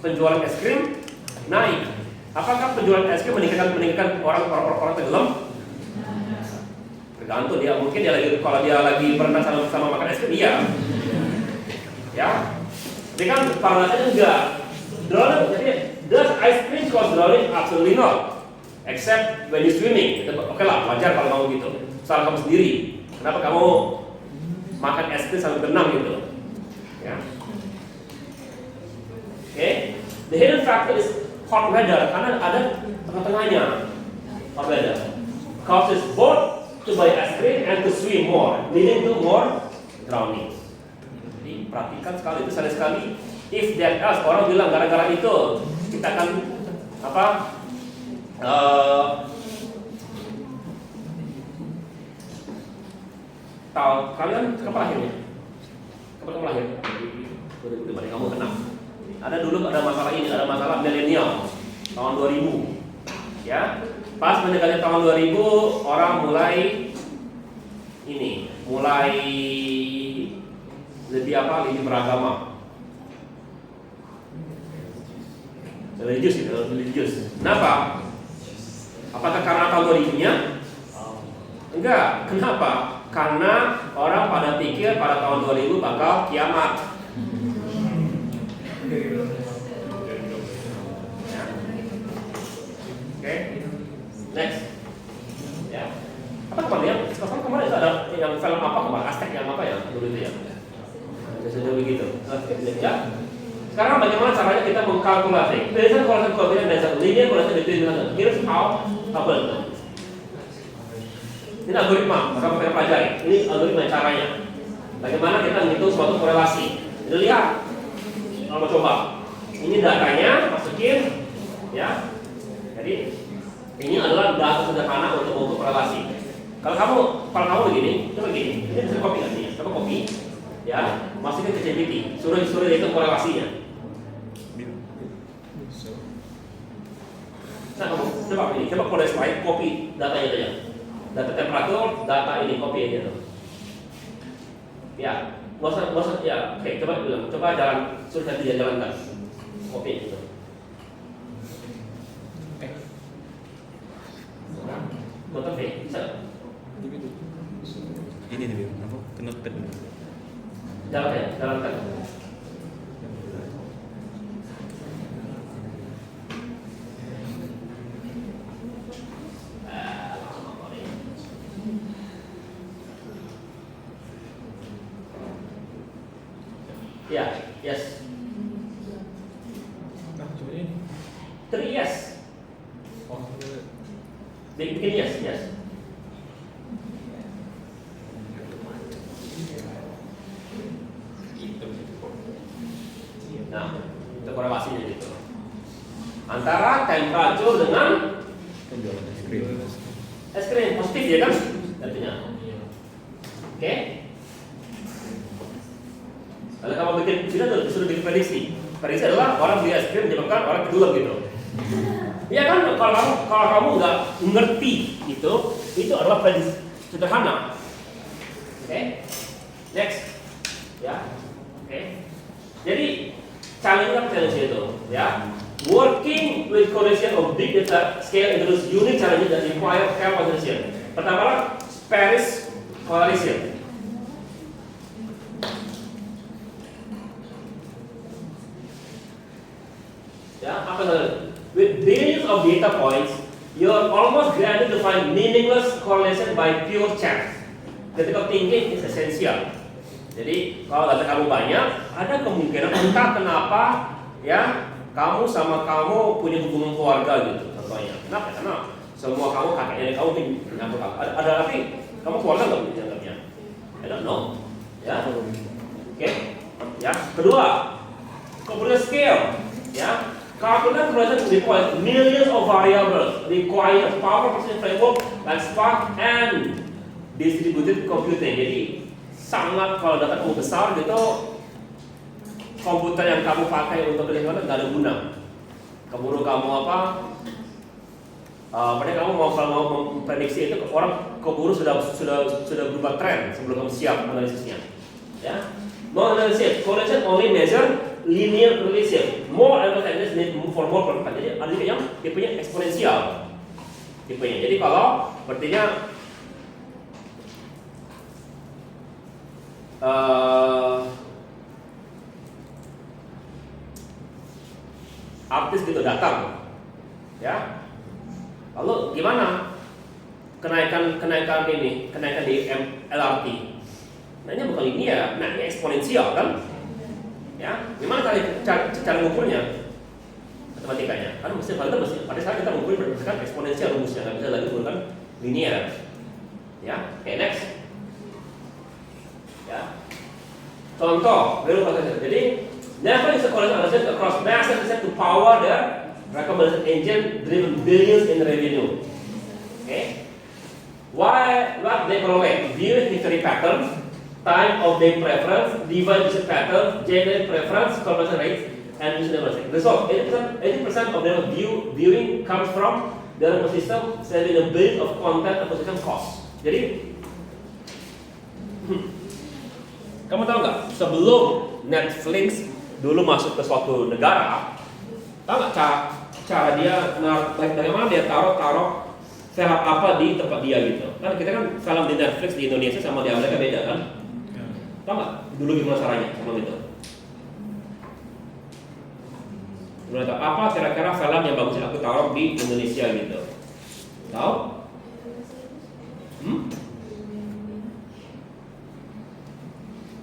penjualan es krim naik. Apakah penjualan es krim meningkatkan orang tenggelam? Tergantung dia, mungkin kalau dia lagi berenang sama makan es krim, iya. Ya. Tapi kan paralelnya enggak. Drowning, jadi does ice cream cause drowning? Absolutely not. Except when you swimming. Oke lah, wajar kalau kamu gitu. Salah kamu sendiri. Kenapa kamu makan es krim sambil berenang gitu? Ya. Okay. The hidden factor is hot weather karena ada tengah-tengahnya. Hot weather causes both to buy ice cream and to swim more, leading to more drowning. Jadi perhatikan sekali itu sekali. If that else, orang bilang gara-gara itu kita akan apa? Tahu kalian kapan lahirnya? Kapan kamu lahir? 2005, kamu kenal? Ada dulu ada masalah ini, ada masalah milenial tahun 2000. Ya, pas mendekati tahun 2000 orang mulai lebih beragama. religius. Kenapa? Apakah karena algoritmnya? Enggak. Kenapa? Karena orang pada pikir pada tahun 2000 bakal kiamat. Oke, next. Ya. Apa kemarin? Sekarang kemarin itu ada yang film apa kemarin? Aztec yang apa ya? Dulu itu ya. Sudah begitu. Ya. Sekarang bagaimana caranya kita mengkalkulasi? Berdasarkan korelasi koefisien dan linear korelasi between them. Here's how happen. Ini algoritma, maka kita pelajari. Ini algoritma caranya. Bagaimana kita menghitung suatu korelasi? Kita lihat. Kalau mau coba, ini datanya masukin, ya. Jadi ini adalah data sederhana untuk mengukur korelasi. Kalau kamu begini, coba gini. Ini bisa copy nggak sih? Coba copy, ya. Masukin ke GPT. Suruh hitung korelasinya. Nah, kamu coba ini, coba kode slide, copy datanya aja. Data temperatur, data ini copy aja tuh. Ya, nggak usah, ya. Oke, coba jalan, suruh nanti dia jalankan. Copy gitu. Kontrol V, bisa? Ini nih, apa? Kenotepad. Jalankan. Ya, yes. Nah, coba ini. 3 yes. Oh, Bikin yes. Nah, itu korelasinya gitu. Antara temperatur dengan Penjualan es krim. es krim positif ya kan? Artinya. Oke. Kalau kamu bikin kita sudah bikin prediksi. Prediksi adalah orang beli es krim menyebabkan orang kedua gitu. Iya kan? Kalau kamu nggak ngerti itu adalah prediksi sederhana. Oke. Next. Ya. Oke. Jadi challenge itu, ya. Working with correlation of big data scale introduce unique challenges that require careful consideration. Pertama, Paris correlation. Ya, apa namanya? With billions of data points, you are almost guaranteed to find meaningless correlation by pure chance. Critical thinking is essential. Jadi kalau data kamu banyak, ada kemungkinan entah kenapa ya kamu sama kamu punya hubungan keluarga gitu contohnya. Kenapa? Karena semua kamu kakek nenek kamu menyangkut kamu. Ada tapi kamu keluarga nggak bisa dianggapnya? I don't know. Ya, oke. Ya, kedua, computer scale. Ya, calculation correlation requires millions of variables, require power processing framework like Spark and distributed computing. Jadi sangat kalau data kamu besar gitu, komputer yang kamu pakai untuk kelihatan nggak ada guna. Keburu kamu apa? Padahal kamu kalau mau memprediksi itu orang keburu sudah berubah tren sebelum kamu siap analisisnya. Ya, non analysis correlation only measure linear relation. More analysis need for more perfect. Jadi ada yang tipenya eksponensial tipenya. Jadi kalau artinya artis gitu datang, ya. Lalu gimana kenaikan di LRT? Nah ini bukan linear, nah ini eksponensial kan? Ya, gimana cara mengukurnya? Matematikanya, kan pada saat kita mengukur berdasarkan eksponensial rumusnya, nggak bisa lagi menggunakan linear. Ya, oke, next. Ya, contoh, jadi never is a correlation analysis across massive set to power the recommendation engine driven billions in revenue. Okay, what they correlate? View history pattern, time of day preference, device usage pattern, generate preference, conversion rates, and user level. Result: 80% of their viewing comes from their ecosystem, saving a bit of content acquisition cost. Jadi, kamu tahu nggak? Sebelum Netflix dulu masuk ke suatu negara, Tahu nggak cara dia bagaimana dia taruh film apa di tempat dia gitu? Kan kita kan film di Netflix di Indonesia sama di Amerika beda kan? Tahu nggak dulu gimana caranya sebelum itu? Gimana tahu apa kira-kira film yang bagus aku taruh di Indonesia gitu? Tahu?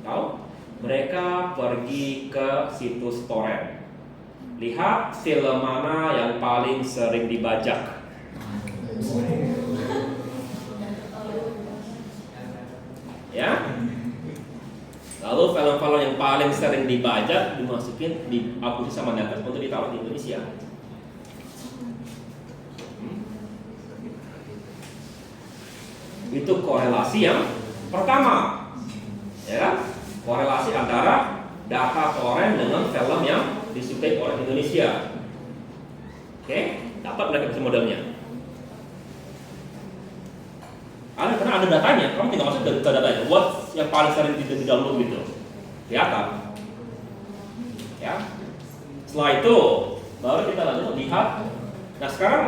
Tahu? Mereka pergi ke situs torrent. Lihat film mana yang paling sering dibajak. Ya. Lalu film-film yang paling sering dibajak dimasukin di aplikasi sama Netflix untuk ditaruh di Indonesia. Itu korelasi yang pertama. Ya kan? Korelasi antara data torrent dengan film yang disukai oleh Indonesia. Oke, dapat mereka bisa modelnya. Karena ada datanya, kamu tinggal masuk ke datanya. What yang paling sering di download gitu, kelihatan. Ya. Setelah itu baru kita lanjut lihat. Nah sekarang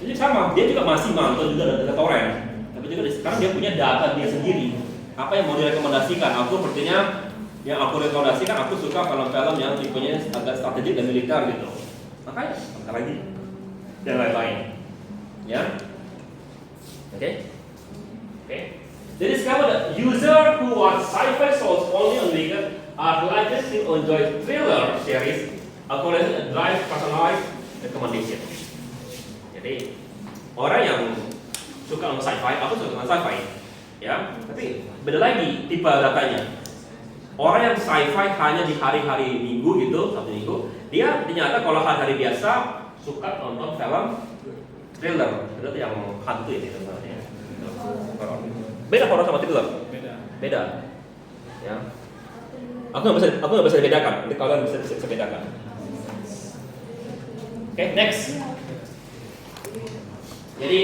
ini sama, dia juga masih mantau juga data torrent, tapi juga sekarang dia punya data dia sendiri. Apa yang mau direkomendasikan? Aku sepertinya yang aku rekomendasikan, aku suka film-film yang tipenya agak strategik dan militer gitu. Makanya apa lagi dan lain-lain. Ya, oke. Jadi sekarang ada user who watch sci-fi shows only on weekend are likely to enjoy thriller series according to drive personalized recommendation. Jadi orang yang suka nonton sci-fi, aku suka nonton sci-fi, ya. Tapi beda lagi tipe datanya. Orang yang sci-fi hanya di hari-hari Minggu gitu, Sabtu Minggu, dia ternyata kalau hari-hari biasa suka nonton film thriller, itu yang hantu ya itu sebenarnya. Beda horor sama thriller. Beda. Ya. Aku nggak bisa bedakan. Nanti kalian bisa bedakan. Oke, next. Jadi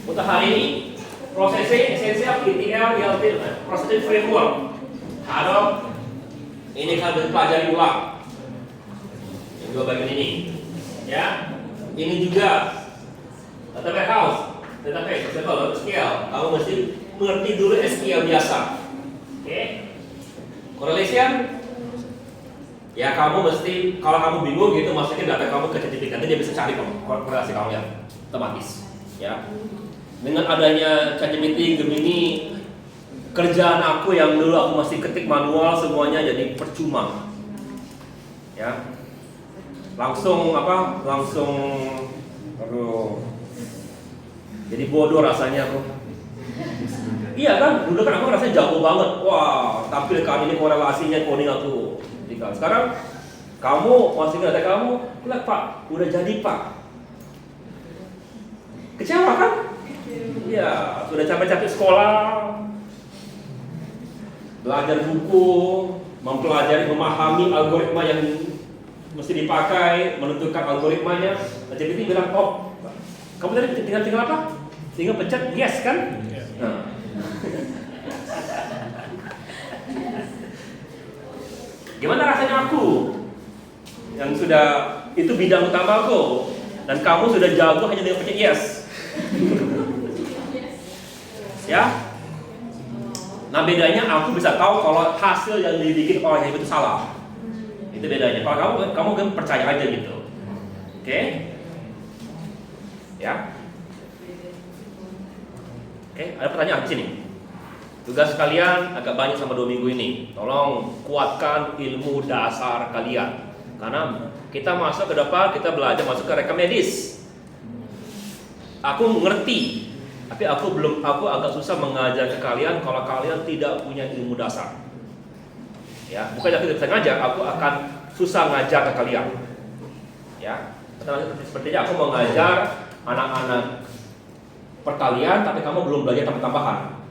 untuk hari ini processing essential ETL processing framework. Ada ini kalian pelajari ulang. Yang dua bagian ini. Ya, ini juga data warehouse, database, SQL. Kamu mesti mengerti dulu SQL biasa. Oke? Correlation, ya kamu mesti kalau kamu bingung gitu masukin data kamu ke ChatGPT, nanti dia bisa cari korelasi kamu yang otomatis. Ya, dengan adanya ChatGPT, Gemini, kerjaan aku yang dulu aku masih ketik manual semuanya jadi percuma. Ya. Langsung aduh, jadi bodoh rasanya bro. Iya kan, dulu kan aku rasanya jago banget. Wah, tampilkan ini korelasinya coding aku. Sekarang kamu masih data kamu, lihat Pak, udah jadi Pak. Kecewa kan? Iya, sudah capek-capek sekolah, belajar buku, mempelajari, memahami algoritma yang mesti dipakai, menentukan algoritmanya. ChatGPT bilang, oh, kamu tadi tinggal apa? Tinggal pencet yes kan? Nah. Gimana rasanya aku yang sudah itu bidang utama aku dan kamu sudah jago hanya dengan pencet yes? Ya? Nah bedanya aku bisa tahu kalau hasil yang dibikin oleh itu salah. Itu bedanya. Kalau kamu kan percaya aja gitu. Oke? Ya. Oke, ada pertanyaan di sini. Tugas kalian agak banyak sama 2 minggu ini. Tolong kuatkan ilmu dasar kalian. Karena kita masuk ke depan, kita belajar masuk ke rekam medis. Aku mengerti, tapi aku agak susah mengajar ke kalian kalau kalian tidak punya ilmu dasar. Ya, bukan aku tidak bisa ngajar, aku akan susah ngajar ke kalian. Ya, sepertinya aku mau ngajar anak-anak perkalian, tapi kamu belum belajar tambahan.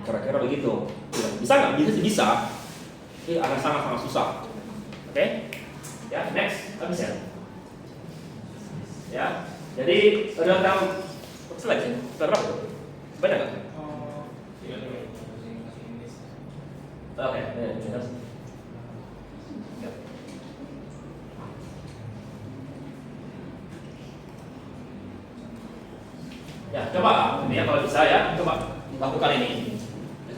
Kira-kira begitu. Bisa nggak? Bisa. Ini akan sangat-sangat susah. Oke? Ya, next, habis ya. Ya, jadi sudah tahu slide sih? Sudah berapa? Banyak nggak? Oke, ya, coba ini ya kalau bisa ya, coba lakukan ini.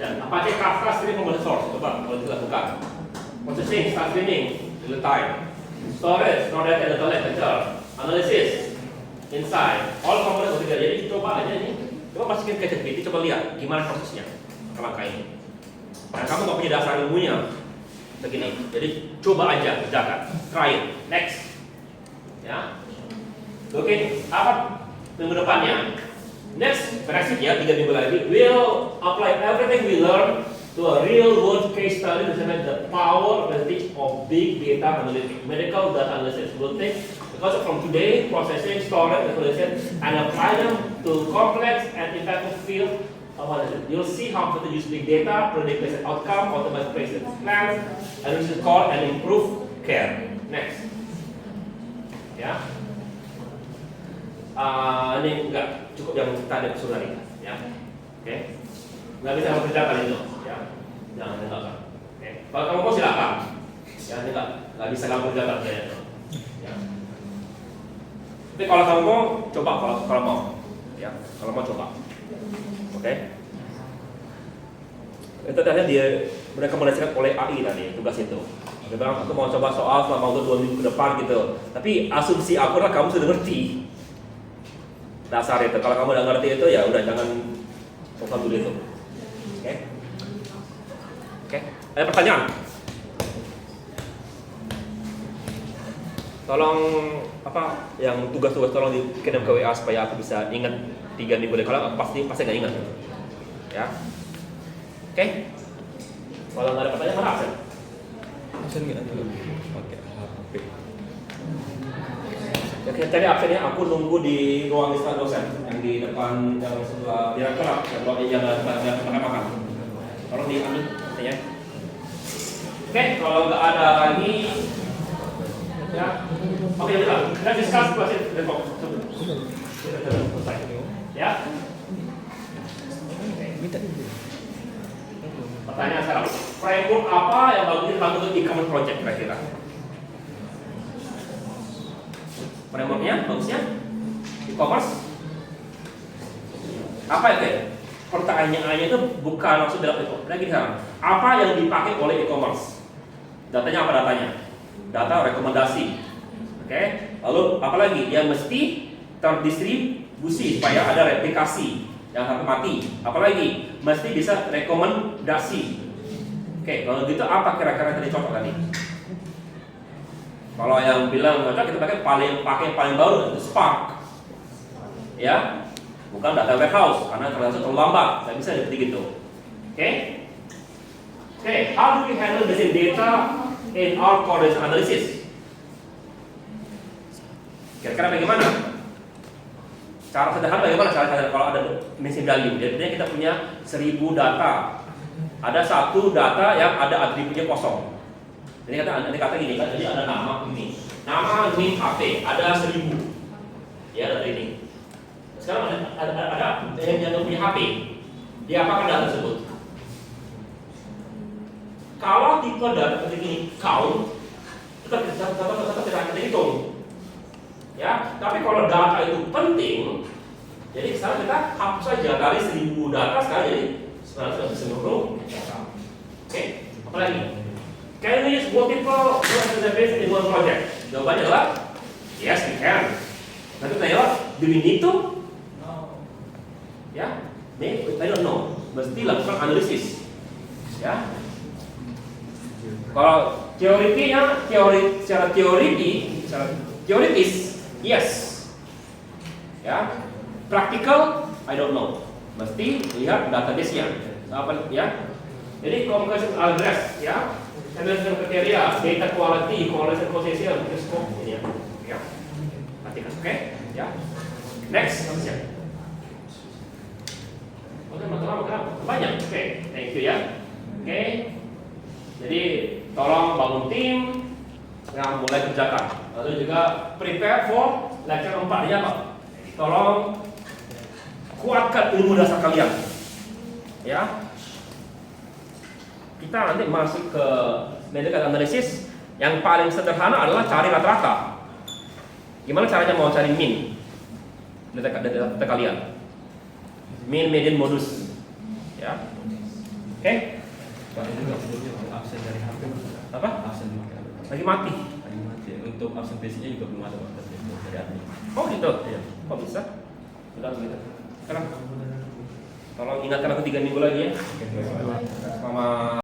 Apache Kafka stream from the source, coba kalau dilakukan. Processing, start streaming, real time. Storage, no data and ledger. Analysis, insight, all components together. Jadi coba aja ini, coba masukin ke ChatGPT, coba lihat gimana prosesnya langkah ini. Dan kamu nggak punya dasar ilmunya begini, jadi coba aja kerjakan, try it, next, ya. Oke, apa minggu depannya? Next, next week ya, 3 minggu lagi, we'll apply everything we learn to a real world case study to demonstrate the power advantage of big data analytics, medical data analysis. We'll take because from today, processing, storage, visualization, and apply them to complex and effective field of analysis. You'll see how to use big data, predict patient outcome, automate patient plans, and reduce cost and improve care. Next, ya. Ini enggak cukup yang tadi tadi, ya. Oke, nggak bisa mengerjakan itu, ya. Jangan tinggalkan. Oke, kalau kamu mau silakan. Ya, ini nggak bisa kamu kerjakan itu. Ya. Tapi kalau kamu mau, coba kalau mau, ya. Kalau mau coba. Oke. Itu tadi dia merekomendasikan oleh AI tadi tugas itu. Dia bilang aku mau coba soal selama untuk 2 minggu ke depan gitu. Tapi asumsi aku adalah kamu sudah ngerti dasar itu. Kalau kamu udah ngerti itu ya udah jangan coba dulu itu. Oke. Oke. Ada pertanyaan? Tolong apa yang tugas-tugas tolong dikirim ke WA supaya aku bisa ingat 3 minggu deh. Kalau pasti nggak ingat. Ya. Oke. Kalau nggak ada pertanyaan mana absen? Absen nggak ada pakai HP. Oke, tadi absennya aku nunggu di ruang wisma dosen yang di depan yang sebelah direktorat yang depan makan. Tolong diambil ya. Oke, kalau nggak ada lagi, ya. Oke, kita discuss question dan selesai. Ya. Minta. Pertanyaan sekarang, framework apa yang bagus dipakai untuk e-commerce project kira-kira? Frameworknya bagusnya e-commerce apa itu? Pertanyaannya itu bukan maksud dalam e-commerce. Lagi sekarang, apa yang dipakai oleh e-commerce? Datanya apa datanya? Data rekomendasi. Oke. Lalu apa lagi? Yang mesti terdistribusi supaya ada replikasi yang harus mati. Apalagi mesti bisa rekomendasi. Oke, kalau gitu apa kira-kira tadi cocok tadi? Kalau yang bilang cocok kita pakai paling baru itu Spark. Ya. Bukan data warehouse karena terlalu lambat. Tidak bisa seperti gitu. Oke. Oke, how do we handle this data in our correlation analysis? Kira-kira bagaimana? Cara sederhana bagaimana cara kalau ada missing value? Jadi kita punya 1000 data. Ada satu data yang ada atributnya kosong. Jadi kata gini kan, jadi ada nama ini. Nama ini HP, ada 1000. Ya, ada ini. Sekarang ada yang punya HP. Dia apakan data tersebut? Kalau tipe data seperti ini count, kita tidak hitung. Ya, tapi kalau data itu penting, jadi sekarang kita hapus saja dari 1000 data sekarang jadi seluruh data. Oke, apa lagi? Can we use multiple database in one project? Jawabannya adalah yes, we can. Nanti tanya, do we need to? No. Ya, I don't know. Mesti lakukan analisis. Ya. Kalau secara teoritis, yes. Ya. Practical, I don't know. Mesti lihat database-nya. Apa ya? Jadi conclusion address ya. Analysis kriteria, data quality, correlation coefficient, scope ini ya. Ya. Perhatikan, oke? Ya. Next, ya. Oke, teman-teman, banyak. Oke, thank you ya. Oke. Jadi tolong bangun tim yang mulai kerjakan. Lalu juga prepare for lecture 4 ya, Pak. Tolong kuatkan ilmu dasar kalian. Ya. kita nanti masuk ke medical analisis. Yang paling sederhana adalah cari rata-rata. Gimana caranya mau cari mean data kalian? Mean, median, modus. Ya. Oke? Pak itu juga sebelumnya absen dari HP. Apa? Absen Lagi mati. lagi mati. Untuk absen basicnya juga belum ada Pak dari admin. Oh gitu? Iya. Kok bisa? Sudah begitu. Sekarang tolong ingatkan aku 3 minggu lagi ya. Oke. Sama